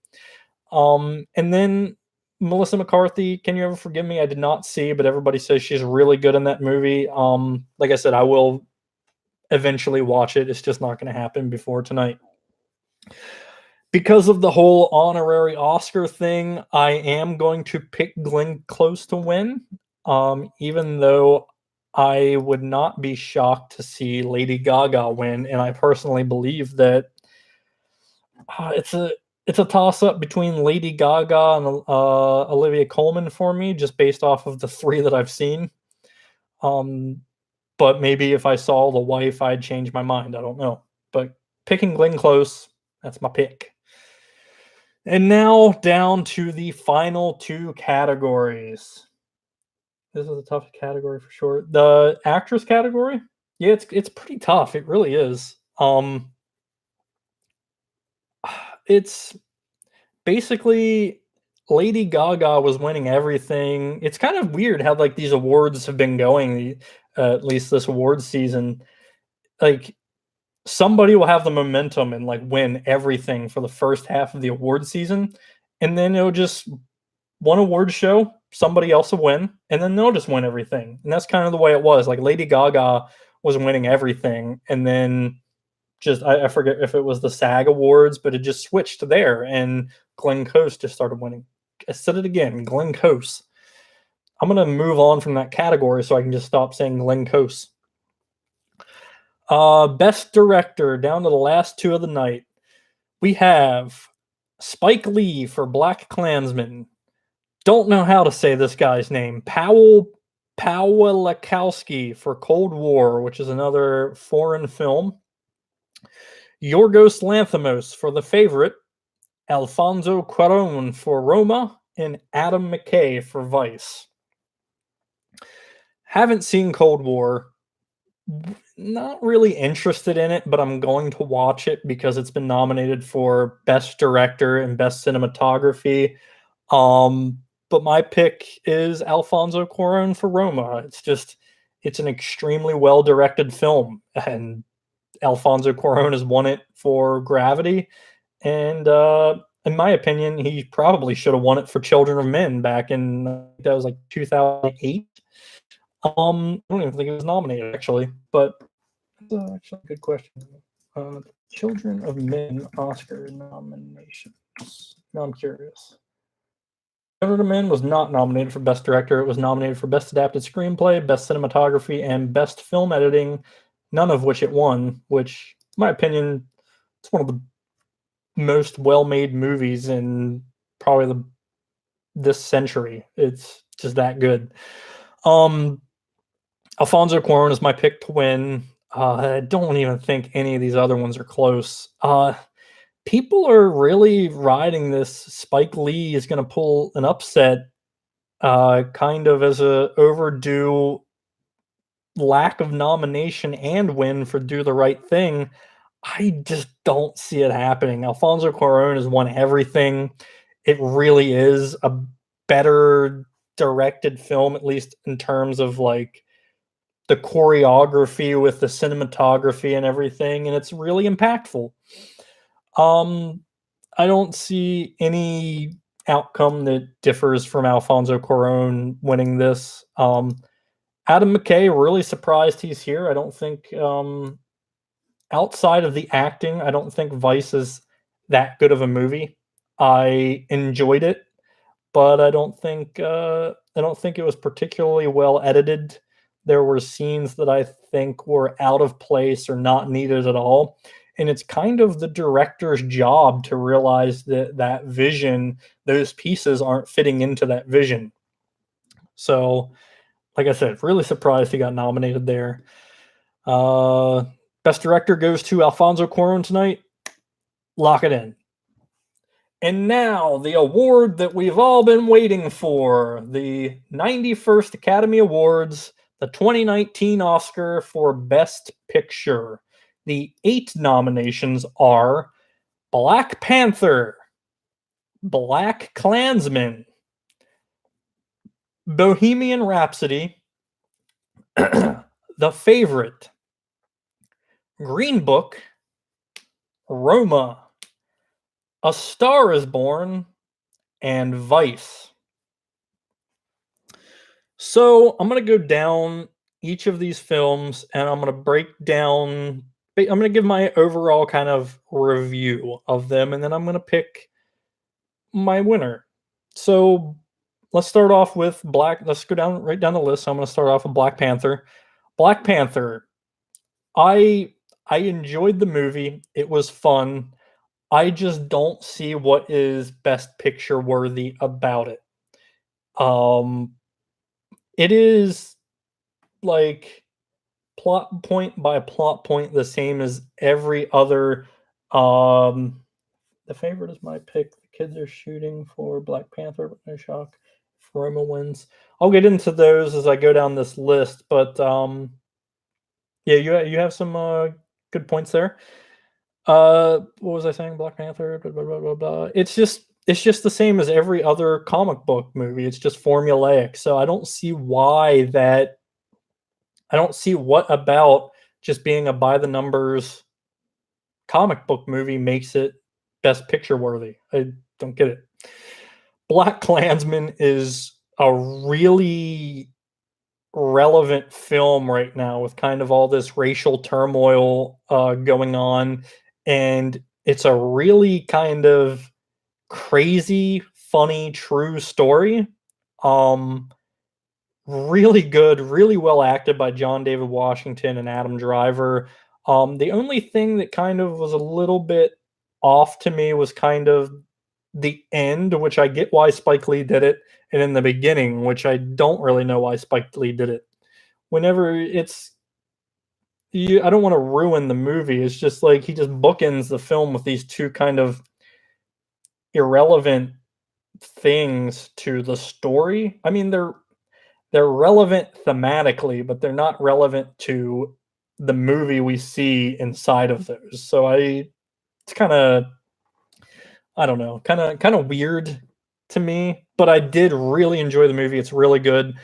And then Melissa McCarthy, Can You Ever Forgive Me? I did not see, but everybody says she's really good in that movie. Like I said, I will eventually watch it. It's just not going to happen before tonight. Because of the whole honorary Oscar thing, I am going to pick Glenn Close to win, even though I would not be shocked to see Lady Gaga win, and I personally believe that it's a toss-up between Lady Gaga and Olivia Colman for me, just based off of the three that I've seen. But maybe if I saw The Wife, I'd change my mind. I don't know. But picking Glenn Close, that's my pick. And now down to the final two categories. This is a tough category for sure. The actress category, yeah, it's pretty tough. It really is. It's basically Lady Gaga was winning everything. It's kind of weird how like these awards have been going, at least this award season. Like somebody will have the momentum and like win everything for the first half of the award season, and then it'll just one award show, somebody else will win, and then they'll just win everything. And that's kind of the way it was. Like Lady Gaga was winning everything, and then just I forget if it was the SAG Awards, but it just switched there, and Glenn Close just started winning. I said it again, Glenn Close. I'm gonna move on from that category so I can just stop saying Glenn Close. Best director, down to the last two of the night. We have Spike Lee for Black Klansman. Don't know how to say this guy's name. Powell Pawlikowski for Cold War, which is another foreign film. Yorgos Lanthimos for The Favorite. Alfonso Cuarón for Roma. And Adam McKay for Vice. Haven't seen Cold War. Not really interested in it, but I'm going to watch it because it's been nominated for Best Director and Best Cinematography. But my pick is Alfonso Cuarón for Roma. It's an extremely well-directed film, and Alfonso Cuarón has won it for Gravity, and in my opinion, he probably should have won it for Children of Men back in that was like 2008. I don't even think it was nominated actually, but that's actually a good question. Children of Men Oscar nominations. Now I'm curious. Children of Men was not nominated for Best Director. It was nominated for Best Adapted Screenplay, Best Cinematography, and Best Film Editing, none of which it won, which, in my opinion, it's one of the most well-made movies in probably this century. It's just that good. Alfonso Cuarón is my pick to win. I don't even think any of these other ones are close. People are really riding this. Spike Lee is going to pull an upset, kind of as a overdue lack of nomination and win for Do the Right Thing, I just don't see it happening. Alfonso Cuarón has won everything. It really is a better directed film, at least in terms of like the choreography with the cinematography and everything, and it's really impactful. Um, I don't see any outcome that differs from Alfonso Cuarón winning this. Adam McKay, really surprised he's here. I don't think outside of the acting, I don't think Vice is that good of a movie. I enjoyed it, but I don't think it was particularly well edited. There were scenes that I think were out of place or not needed at all. And it's kind of the director's job to realize that that vision, those pieces aren't fitting into that vision. So, like I said, really surprised he got nominated there. Uh, Best director goes to Alfonso Cuarón tonight. Lock it in. And now, the award that we've all been waiting for, the 91st Academy Awards, the 2019 Oscar for Best Picture. The 8 nominations are Black Panther, Black Klansman, Bohemian Rhapsody, The Favorite, Green Book, Roma, A Star is Born, and Vice. So I'm going to go down each of these films and I'm going to break down, I'm going to give my overall kind of review of them and then I'm going to pick my winner. So let's start off with let's go down right down the list. So I'm going to start off with Black Panther. Black Panther. I enjoyed the movie. It was fun. I just don't see what is best picture worthy about it. It is like plot point by plot point the same as every other. The Favorite is my pick. The kids are shooting for Black Panther, but no shock if Roma wins. I'll get into those as I go down this list, but yeah, you have some good points there. What was I saying? Black Panther. Blah, blah, blah, blah, blah. It's just the same as every other comic book movie. It's just formulaic. So I don't see why that. I don't see what about just being a by the numbers comic book movie makes it best picture worthy. I don't get it. Black Klansman is a really relevant film right now with kind of all this racial turmoil going on, and it's a really kind of crazy, funny, true story. Really good, really well acted by John David Washington and Adam Driver. The only thing that kind of was a little bit off to me was kind of the end, which I get why Spike Lee did it, and in the beginning, which I don't really know why Spike Lee did it. Whenever I don't want to ruin the movie. It's just like he just bookends the film with these two kind of irrelevant things to the story. I mean, they're relevant thematically, but they're not relevant to the movie we see inside of those. So it's kind of, I don't know, kind of weird to me, but I did really enjoy the movie. It's really good.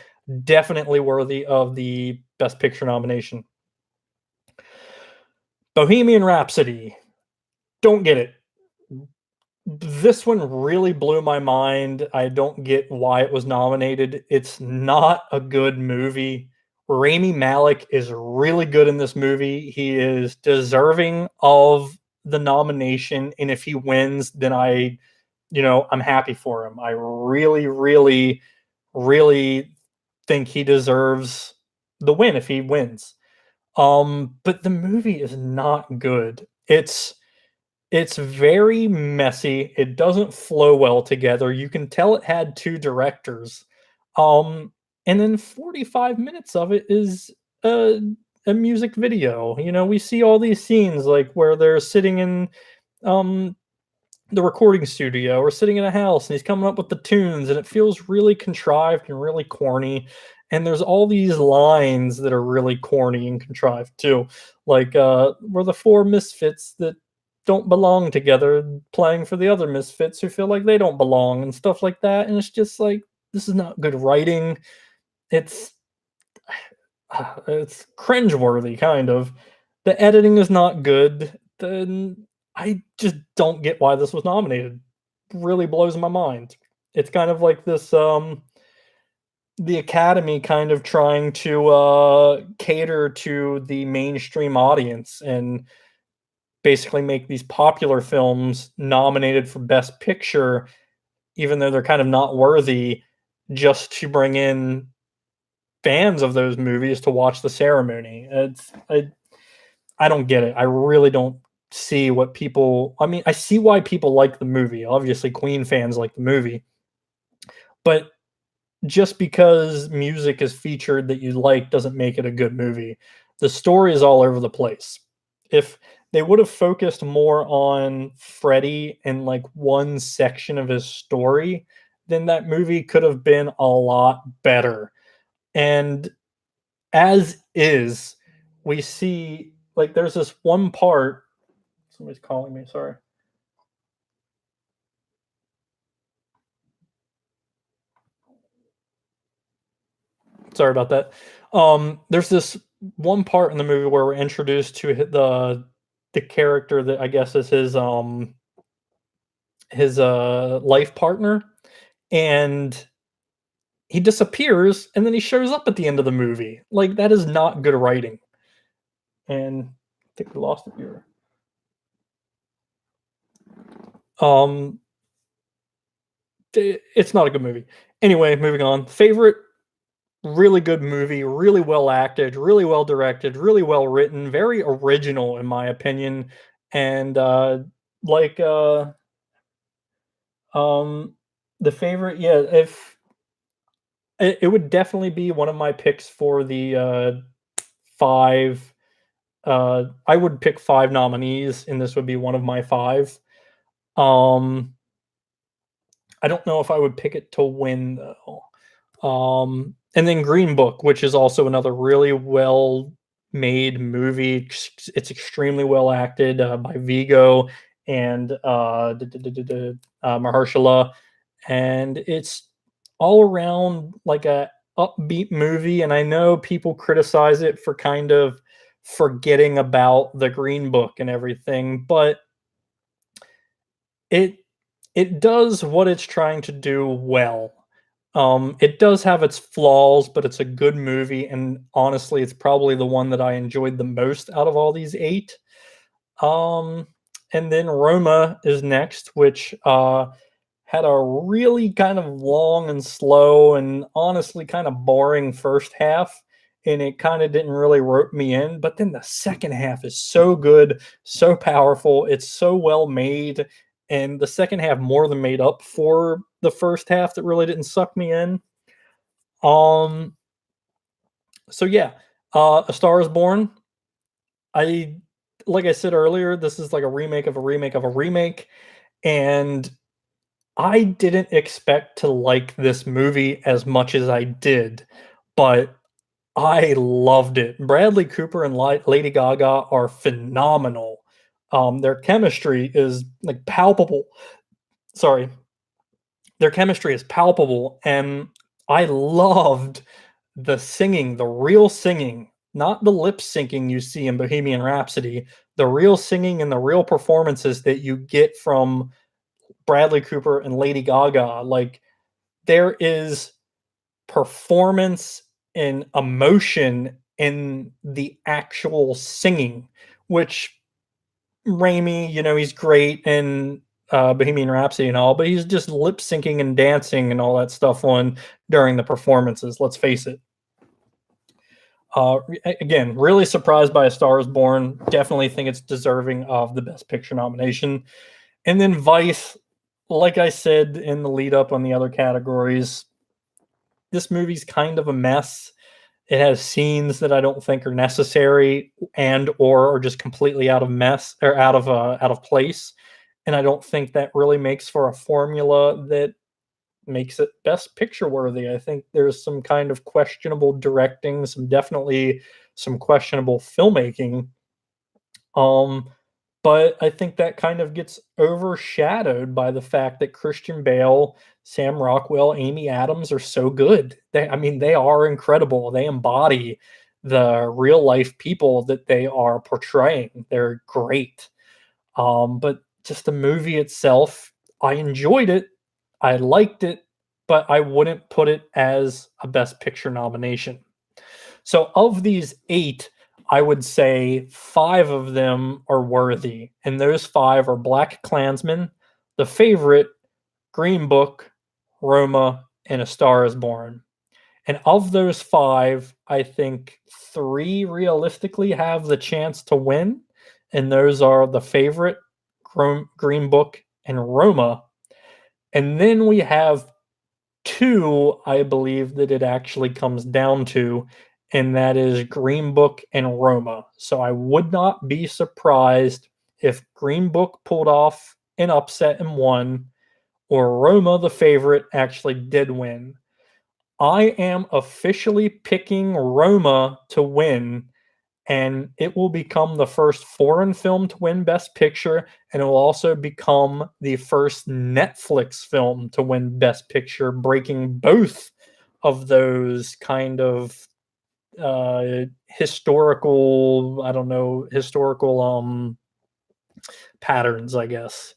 Definitely worthy of the Best Picture nomination. Bohemian Rhapsody. Don't get it. This one really blew my mind. I don't get why it was nominated. It's not a good movie. Rami Malek is really good in this movie. He is deserving of the nomination, and if he wins, then I'm happy for him. I really, really, really think he deserves the win if he wins. But the movie is not good. It's very messy. It doesn't flow well together. You can tell it had 2 directors. And then 45 minutes of it is a music video. We see all these scenes like where they're sitting in the recording studio or sitting in a house and he's coming up with the tunes and it feels really contrived and really corny. And there's all these lines that are really corny and contrived too. Like, we're the four misfits that don't belong together, playing for the other misfits who feel like they don't belong and stuff like that. And it's just like, this is not good writing. It's it's cringeworthy, kind of. The editing is not good. Then I just don't get why this was nominated. Really blows my mind. It's kind of like this the Academy kind of trying to cater to the mainstream audience and basically make these popular films nominated for Best Picture, even though they're kind of not worthy, just to bring in fans of those movies to watch the ceremony. I don't get it. I really don't see what people. I mean, I see why people like the movie. Obviously, Queen fans like the movie, but just because music is featured that you like doesn't make it a good movie. The story is all over the place. If they would have focused more on Freddie and like one section of his story, then that movie could have been a lot better. And as is, we see like there's this one part. Somebody's calling me. Sorry. Sorry about that. There's this one part in the movie where we're introduced to the character that I guess is his life partner, and he disappears, and then he shows up at the end of the movie. Like that is not good writing. And I think we lost it here. Um, it's not a good movie. Anyway, moving on. Favorite really good movie, really well acted, really well directed, really well written, very original in my opinion. And like um the favorite, yeah, if it would definitely be one of my picks for the five. I would pick five nominees, and this would be one of my five. Um, I don't know if I would pick it to win though. And then Green Book, which is also another really well made movie. It's extremely well acted by Vigo and Mahershala, and it's all around like a upbeat movie. And I know people criticize it for kind of forgetting about the Green Book and everything, but it it does what it's trying to do well. It does have its flaws, but it's a good movie, and honestly, it's probably the one that I enjoyed the most out of all these 8. Um, and then Roma is next, which had a really kind of long and slow and honestly kind of boring first half, and it kind of didn't really rope me in. But then the second half is so good, so powerful, it's so well made, and the second half more than made up for the first half that really didn't suck me in. Um, so yeah, A Star Is Born. I like I said earlier, this is like a remake of a remake of a remake, and I didn't expect to like this movie as much as I did, but I loved it. Bradley Cooper and Lady Gaga are phenomenal. Their chemistry is like palpable. Sorry, their chemistry is palpable, and I loved the singing, the real singing, not the lip syncing you see in Bohemian Rhapsody, the real singing and the real performances that you get from Bradley Cooper and Lady Gaga. Like there is performance and emotion in the actual singing, which Raimi, he's great in Bohemian Rhapsody and all, but he's just lip syncing and dancing and all that stuff on during the performances. Let's face it. Again, really surprised by A Star Is Born. Definitely think it's deserving of the Best Picture nomination. And then Vice, like I said in the lead up on the other categories, this movie's kind of a mess. It has scenes that I don't think are necessary and or are just completely out of mess or out of place. And I don't think that really makes for a formula that makes it Best Picture worthy. I think there's some kind of questionable directing, some questionable filmmaking. Um, but I think that kind of gets overshadowed by the fact that Christian Bale, Sam Rockwell, Amy Adams are so good. I mean, they are incredible. They embody the real life people that they are portraying. They're great. But just the movie itself, I enjoyed it. I liked it, but I wouldn't put it as a Best Picture nomination. So of these eight, I would say five of them are worthy, and those five are Black Klansman, The Favorite, Green Book, Roma, and A Star Is Born. And of those five, I think three realistically have the chance to win, and those are The Favorite, Green Book, and Roma. And then we have two, I believe that it actually comes down to, and that is Green Book and Roma. So I would not be surprised if Green Book pulled off an upset and won, or Roma, The Favorite, actually did win. I am officially picking Roma to win, and it will become the first foreign film to win Best Picture, and it will also become the first Netflix film to win Best Picture, breaking both of those kind of historical, I don't know, historical patterns, I guess.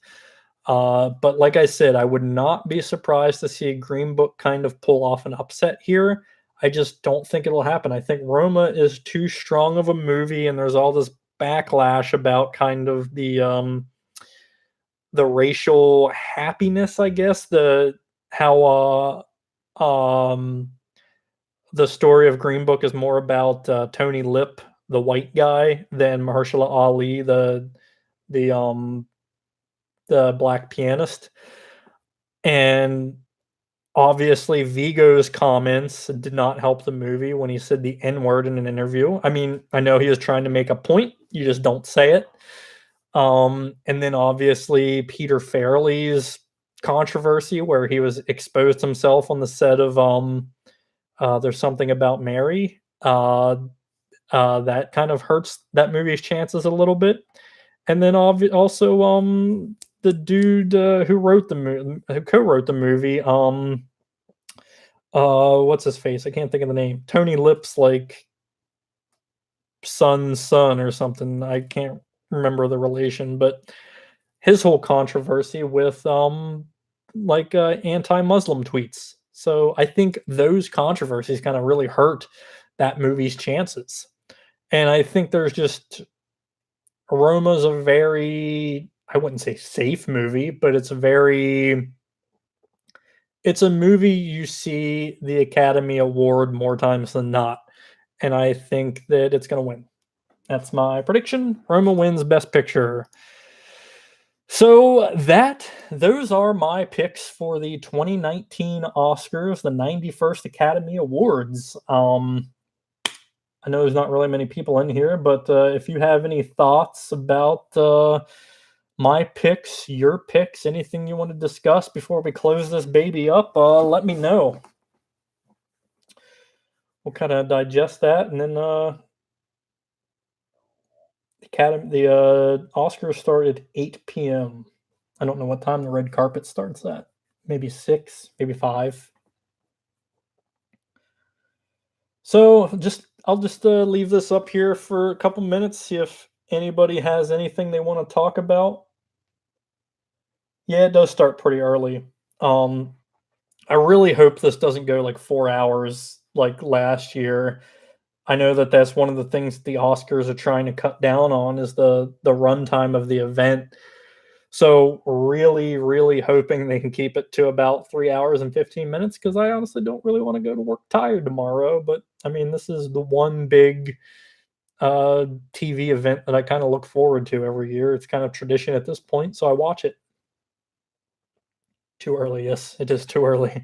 But like I said, I would not be surprised to see Green Book kind of pull off an upset here. I just don't think it'll happen. I think Roma is too strong of a movie, and there's all this backlash about kind of the racial happiness, I guess, the how the story of Green Book is more about Tony Lip, the white guy, than Mahershala Ali, the um the black pianist. And obviously, Vigo's comments did not help the movie when he said the N word in an interview. I mean, I know he was trying to make a point, you just don't say it. And then obviously, Peter Farrelly's controversy where he was exposed himself on the set of There's Something About Mary. That kind of hurts that movie's chances a little bit. And then also the dude who co-wrote the movie, what's his face? I can't think of the name. Tony Lip's like son or something. I can't remember the relation, but his whole controversy with anti-Muslim tweets. So I think those controversies kind of really hurt that movie's chances. And I think there's just Roma's a very, I wouldn't say safe movie, but it's a movie you see the Academy Award more times than not. And I think that it's going to win. That's my prediction. Roma wins Best Picture. So those are my picks for the 2019 Oscars, the 91st Academy Awards. I know there's not really many people in here, but if you have any thoughts about my picks, your picks, anything you want to discuss before we close this baby up, let me know. We'll kind of digest that, and then the Oscars start at 8 p.m. I don't know what time the red carpet starts at. Maybe 6, maybe 5. So I'll just leave this up here for a couple minutes, see if anybody has anything they want to talk about. Yeah, it does start pretty early. I really hope this doesn't go like 4 hours like last year. I know that that's one of the things the Oscars are trying to cut down on is the runtime of the event. So really, really hoping they can keep it to about 3 hours and 15 minutes because I honestly don't really want to go to work tired tomorrow. But I mean, this is the one big TV event that I kind of look forward to every year. It's kind of tradition at this point, so I watch it. Too early, yes, it is too early.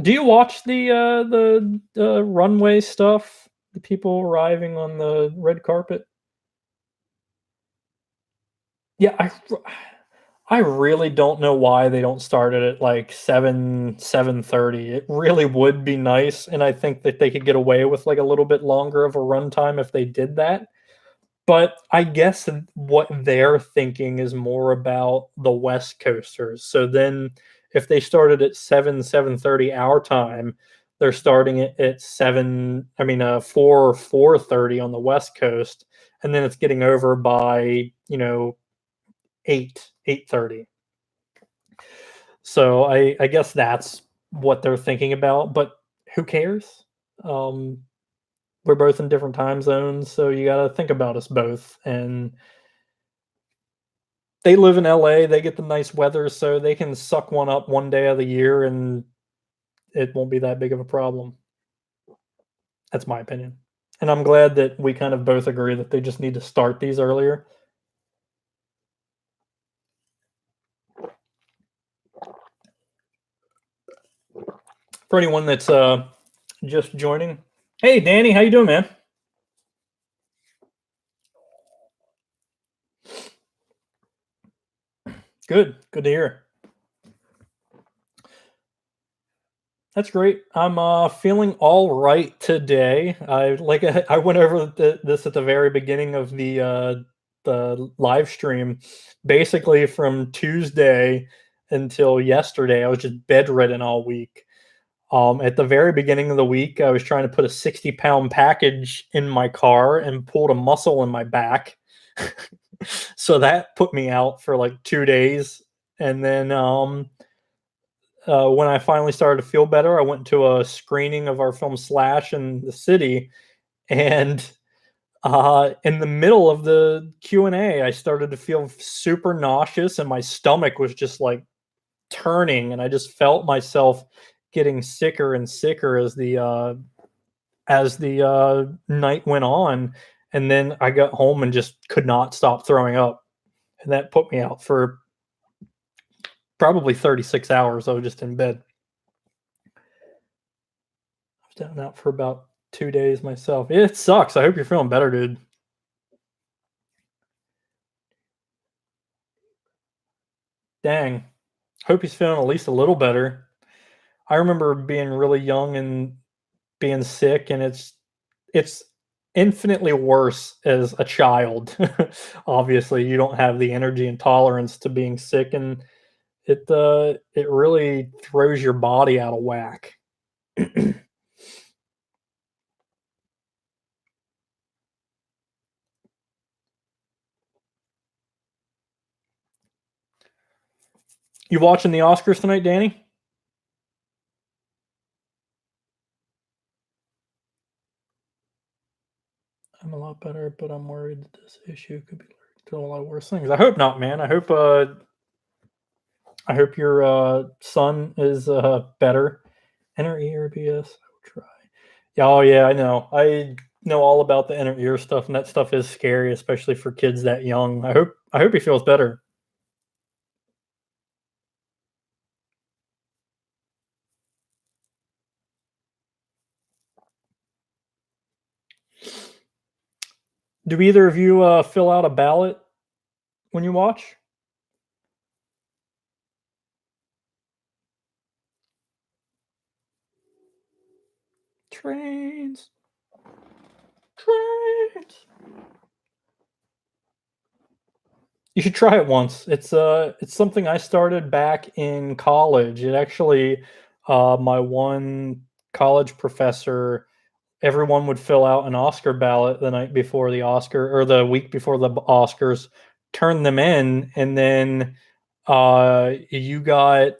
Do you watch the runway stuff? The people arriving on the red carpet? Yeah, I really don't know why they don't start it at like 7:30. It really would be nice, and I think that they could get away with like a little bit longer of a runtime if they did that. But I guess what they're thinking is more about the West Coasters. So then if they started at 7:30 our time, they're starting it at 4:30 on the West Coast, and then it's getting over by, 8:30. So I guess that's what they're thinking about, but who cares? Um, we're both in different time zones, so you gotta think about us both, and they live in LA, they get the nice weather, so they can suck one up one day of the year, and it won't be that big of a problem. That's my opinion. And I'm glad that we kind of both agree that they just need to start these earlier. For anyone that's, just joining, hey, Danny, how you doing, man? Good, good to hear. That's great. I'm feeling all right today. I went over this at the very beginning of the live stream. Basically, from Tuesday until yesterday, I was just bedridden all week. At the very beginning of the week, I was trying to put a 60-pound package in my car and pulled a muscle in my back. So that put me out for like 2 days, and then when I finally started to feel better, I went to a screening of our film Slash in the city, and in the middle of the Q&A, I started to feel super nauseous, and my stomach was just like turning, and I just felt myself getting sicker and sicker as the night went on, and then I got home and just could not stop throwing up, and that put me out for probably 36 hours. I was just in bed. Down and out for about 2 days myself. It sucks. I hope you're feeling better, dude. Dang. Hope he's feeling at least a little better. I remember being really young and being sick, and it's infinitely worse as a child. Obviously, you don't have the energy and tolerance to being sick, and it really throws your body out of whack. You watching the Oscars tonight, Danny? I'm a lot better, but I'm worried that this issue could be leading to a lot worse things. I hope not, man. I hope your son is better. Inner ear BS. I will try. Yeah, oh yeah, I know. I know all about the inner ear stuff, and that stuff is scary, especially for kids that young. I hope he feels better. Do either of you fill out a ballot when you watch? Trains, trains. You should try it once. It's something I started back in college. It actually my one college professor, everyone would fill out an Oscar ballot the night before the Oscar or the week before the Oscars, turn them in, and then you got,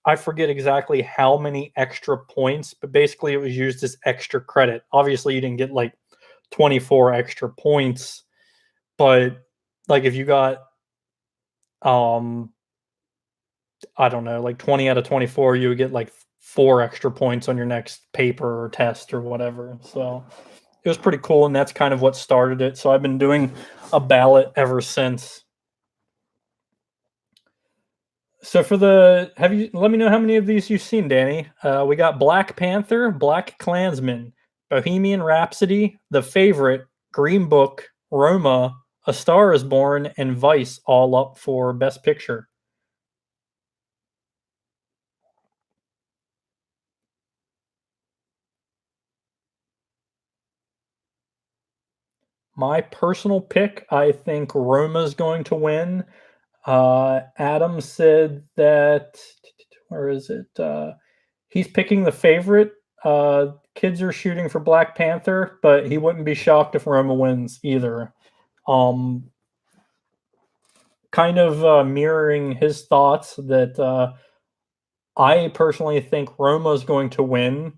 I forget exactly how many extra points, but basically it was used as extra credit. Obviously, you didn't get like 24 extra points, but like if you got um I don't know, like 20 out of 24, you would get like 4 extra points on your next paper or test or whatever. So it was pretty cool, and that's kind of what started it. So I've been doing a ballot ever since. So for the have you let me know how many of these you've seen, Danny. We got Black Panther, Black Klansman, Bohemian Rhapsody, The Favorite, Green Book, Roma, A Star Is Born, and Vice all up for Best Picture. My personal pick, I think Roma's going to win. Adam said that where is it? He's picking the favorite. Kids are shooting for Black Panther, but he wouldn't be shocked if Roma wins either. Um, kind of mirroring his thoughts that I personally think Roma's going to win,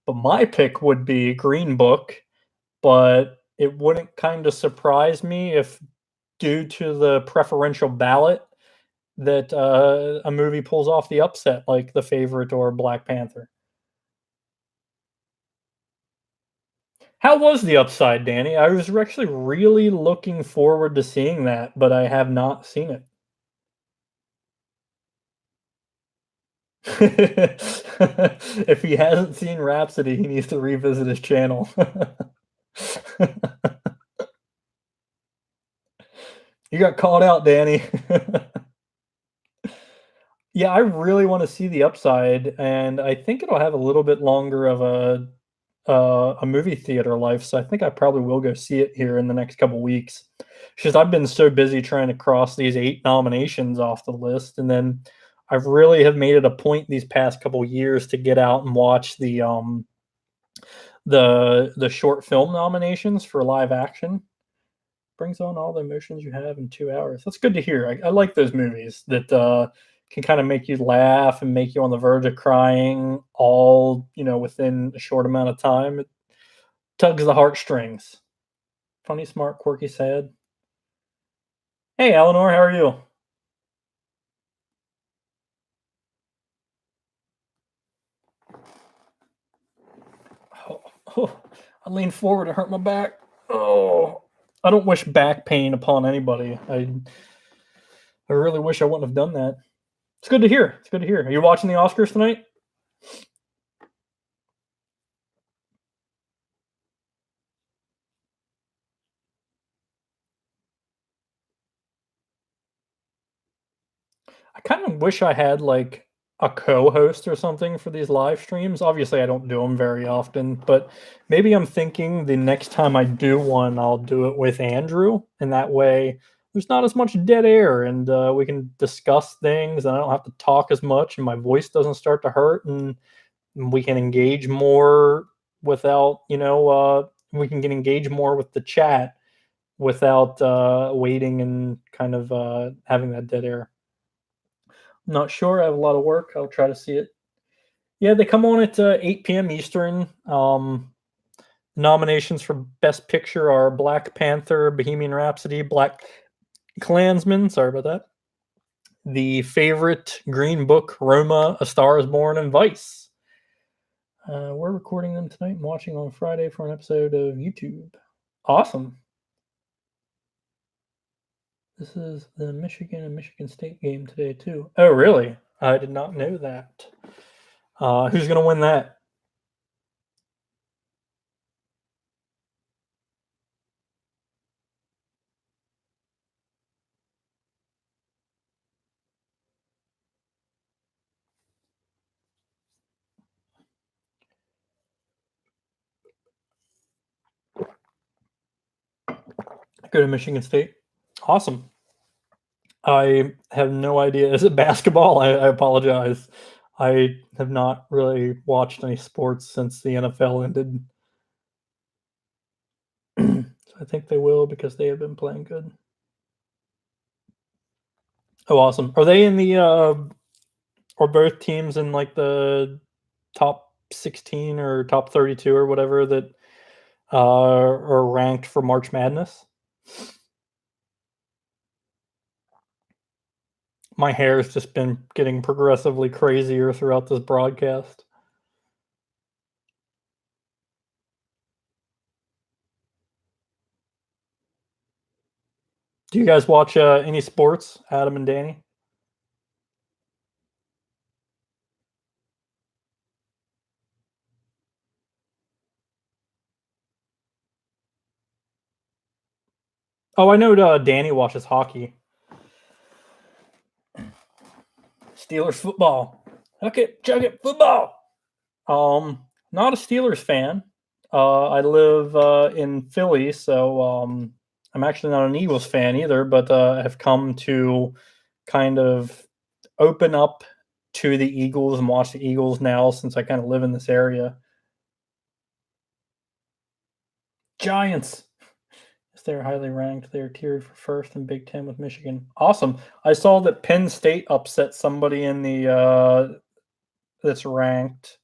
but my pick would be Green Book. But it wouldn't kind of surprise me if, due to the preferential ballot, that a movie pulls off the upset like The Favorite or Black Panther. How was the upside, Danny? I was actually really looking forward to seeing that, but I have not seen it. If he hasn't seen Rhapsody, he needs to revisit his channel. You got called out, Danny. Yeah, I really wanna see the upside, and I think it'll have a little bit longer of a movie theater life, so I think I probably will go see it here in the next couple weeks. It's just I've been so busy trying to cross these 8 nominations off the list, and then I've really have made it a point these past couple years to get out and watch the short film nominations for live action. Brings on all the emotions you have in 2 hours. That's good to hear. I like those movies that, can kinda make you laugh and make you on the verge of crying all, within a short amount of time. It tugs the heartstrings. Funny, smart, quirky, sad. Hey, Eleanor, how are you? Oh, oh, I leaned forward and hurt my back. Oh, I don't wish back pain upon anybody. I really wish I wouldn't have done that. It's good to hear. It's good to hear. Are you watching the Oscars tonight? I kind of wish I had like a co-host or something for these live streams. Obviously, I don't do them very often, but maybe I'm thinking the next time I do one, I'll do it with Andrew, and that way there's not as much dead air, and we can discuss things, and I don't have to talk as much, and my voice doesn't start to hurt, and we can engage more without, we can get engaged more with the chat without waiting and kind of having that dead air. Not sure. I have a lot of work. I'll try to see it. Yeah, they come on at 8 p.m. Eastern. Nominations for Best Picture are Black Panther, Bohemian Rhapsody, Black Klansman. Sorry about that. The Favorite, Green Book, Roma, A Star Is Born, and Vice. We're recording them tonight and watching on Friday for an episode of YouTube. Awesome. This is the Michigan and Michigan State game today, too. Oh, really? I did not know that. Who's going to win that? Go to Michigan State. Awesome. I have no idea. Is it basketball? I apologize. I have not really watched any sports since the NFL ended. So I think they will because they have been playing good. Oh, awesome. Are they in the are both teams in like the top 16 or top 32 or whatever that are ranked for March Madness? My hair has just been getting progressively crazier throughout this broadcast. Do you guys watch any sports, Adam and Danny? Oh, I know Danny watches hockey. Steelers football. Hook it, chug it, football. Not a Steelers fan. I live in Philly, so I'm actually not an Eagles fan either, but have come to kind of open up to the Eagles and watch the Eagles now since I kind of live in this area. Giants. Yes, they're highly ranked. They're tiered for first in Big Ten with Michigan. Awesome. I saw that Penn State upset somebody in the that's ranked.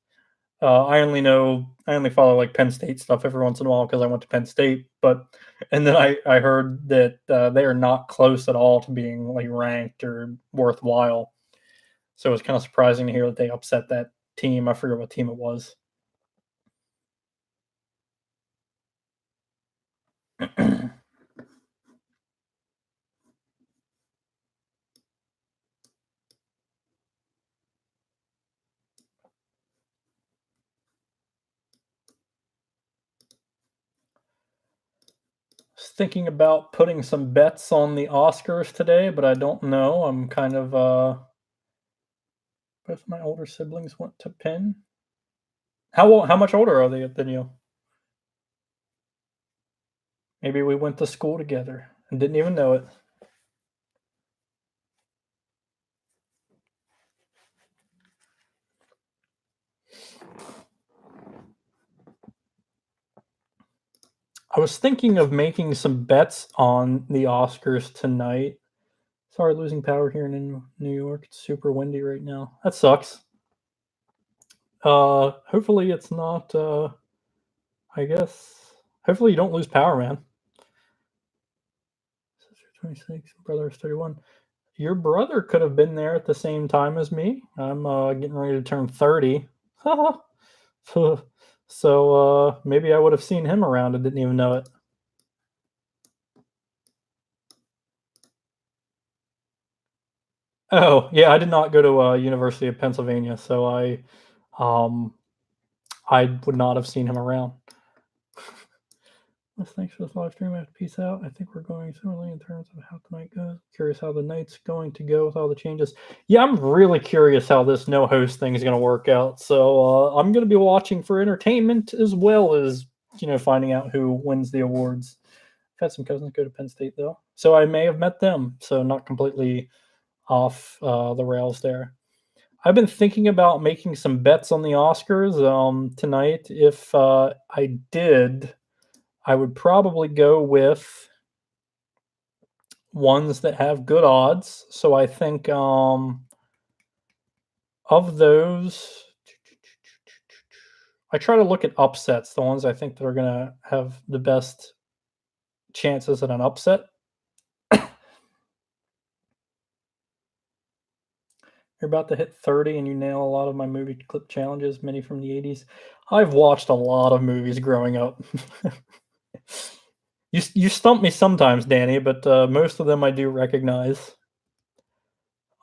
I only follow like Penn State stuff every once in a while because I went to Penn State. But and then I heard that they are not close at all to being like ranked or worthwhile. So it was kind of surprising to hear that they upset that team. I forget what team it was. Was thinking about putting some bets on the Oscars today, but I don't know. I'm kind of both my older siblings went to Penn. How much older are they than you? Maybe we went to school together and didn't even know it. I was thinking of making some bets on the Oscars tonight. Sorry, losing power here in New York. It's super windy right now. That sucks. Hopefully it's not. I guess. Hopefully you don't lose power, man. Sister 26, brother is 31. Your brother could have been there at the same time as me. I'm getting ready to turn 30. So maybe I would have seen him around and didn't even know it. Oh yeah, I did not go to University of Pennsylvania, so um, I would not have seen him around. Well, thanks for this live stream. I have to peace out. I think we're going similarly in terms of how tonight goes. Curious how the night's going to go with all the changes. Yeah, I'm really curious how this no host thing is going to work out. So I'm going to be watching for entertainment as well as finding out who wins the awards. I've had some cousins go to Penn State though, so I may have met them. So not completely off the rails there. I've been thinking about making some bets on the Oscars tonight. If I did, I would probably go with ones that have good odds. So I think of those, I try to look at upsets, the ones I think that are going to have the best chances at an upset. You're about to hit 30 and you nail a lot of my movie clip challenges, many from the 80s. I've watched a lot of movies growing up. You stump me sometimes, Danny, but most of them I do recognize.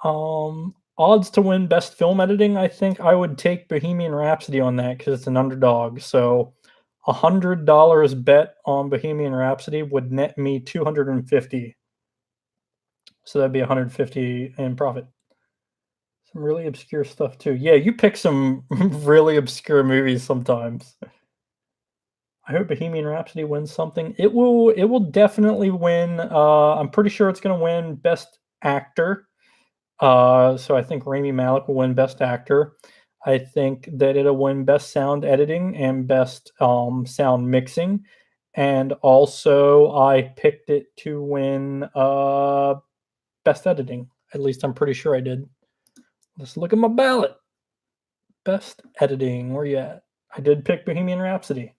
Odds to win best film editing, I think I would take Bohemian Rhapsody on that because it's an underdog. So $100 bet on Bohemian Rhapsody would net me 250. So that'd be 150 in profit. Some really obscure stuff too. Yeah, you pick some really obscure movies sometimes. I hope Bohemian Rhapsody wins something. It will definitely win. I'm pretty sure it's going to win Best Actor. So I think Rami Malek will win Best Actor. I think that it'll win Best Sound Editing and Best Sound Mixing. And also, I picked it to win Best Editing. At least I'm pretty sure I did. Let's look at my ballot. Best Editing. Where you at? I did pick Bohemian Rhapsody.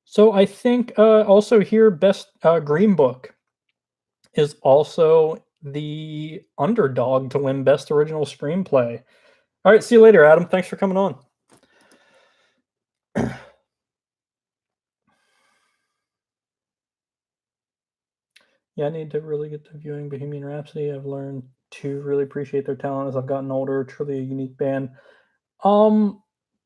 So I think also here, Best Green Book is also the underdog to win Best Original Screenplay. All right, see you later, Adam. Thanks for coming on. Yeah, I need to really get to viewing Bohemian Rhapsody. I've learned to really appreciate their talent as I've gotten older. Truly a unique band. Um,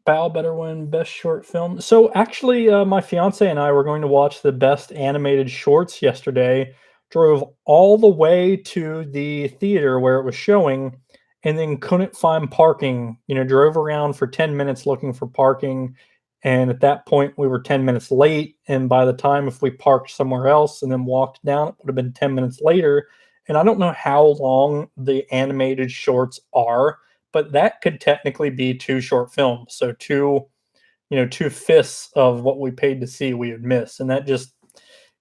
Bow better win best short film. So actually, my fiance and I were going to watch the best animated shorts yesterday. Drove all the way to the theater where it was showing, and then couldn't find parking. Drove around for 10 minutes looking for parking, and at that point we were 10 minutes late. And by the time if we parked somewhere else and then walked down, it would have been 10 minutes later. And I don't know how long the animated shorts are, but that could technically be two short films. So two fifths of what we paid to see we would miss, and that just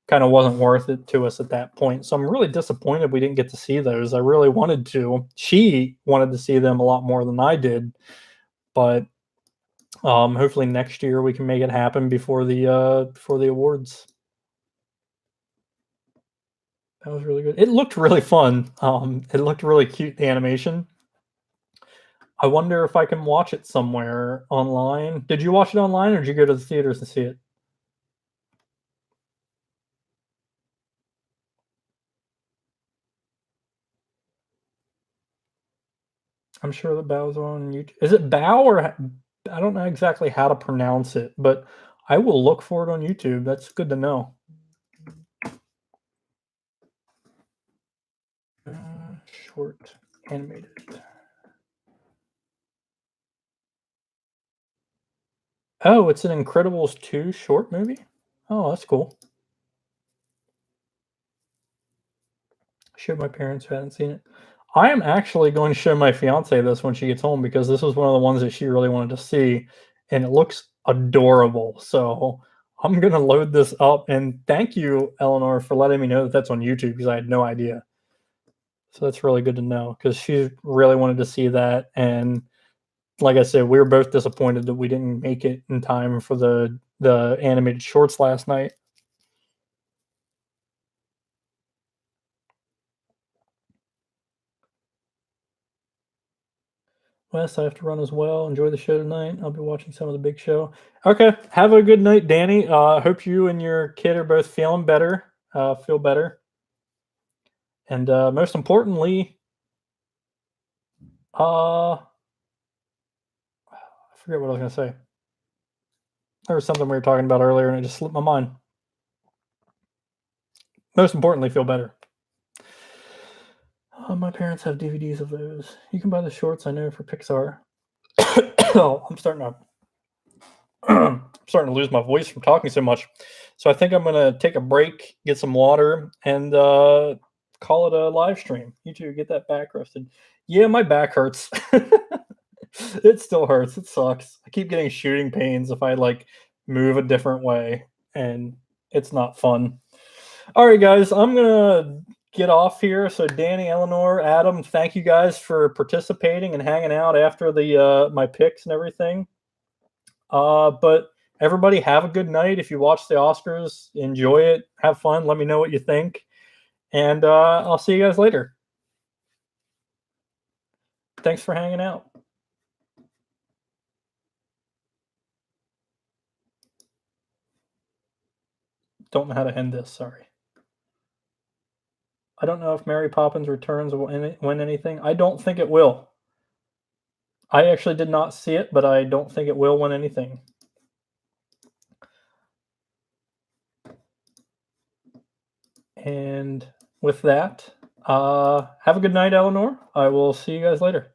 kind of wasn't worth it to us at that point. So I'm really disappointed we didn't get to see those. I really wanted to. She wanted to see them a lot more than I did, but hopefully next year we can make it happen before the awards. That was really good. It looked really fun. It looked really cute, the animation. I wonder if I can watch it somewhere online. Did you watch it online or did you go to the theaters to see it? I'm sure that Bao's on YouTube. Is it Bao or I don't know exactly how to pronounce it, but I will look for it on YouTube. That's good to know. Short animated. Oh, it's an Incredibles 2 short movie? Oh, that's cool. Showed my parents who hadn't seen it. I am actually going to show my fiance this when she gets home because this was one of the ones that she really wanted to see, and it looks adorable. So I'm gonna load this up, and thank you, Eleanor, for letting me know that that's on YouTube because I had no idea. So that's really good to know because she really wanted to see that, and like I said, we were both disappointed that we didn't make it in time for the animated shorts last night. Wes, I have to run as well. Enjoy the show tonight. I'll be watching some of the big show. Okay, have a good night, Danny. Hope you and your kid are both feeling better. Feel better, and most importantly, I forget what I was gonna say. There was something we were talking about earlier, and it just slipped my mind. Most importantly, feel better. My parents have DVDs of those. You can buy the shorts, I know, for Pixar. Oh, I'm starting to starting to lose my voice from talking so much. So I think I'm gonna take a break, get some water, and call it a live stream. You two get that back rested. Yeah, my back hurts. It still hurts. It sucks. I keep getting shooting pains if I like move a different way, and it's not fun. All right, guys, I'm gonna get off here. So Danny, Eleanor, Adam, thank you guys for participating and hanging out after the my picks and everything. But everybody have a good night. If you watch the Oscars, enjoy it, have fun. Let me know what you think, and I'll see you guys later. Thanks for hanging out. Don't know how to end this. Sorry. I don't know if Mary Poppins Returns will win anything. I don't think it will. I actually did not see it, but I don't think it will win anything. And with that, have a good night, Eleanor. I will see you guys later.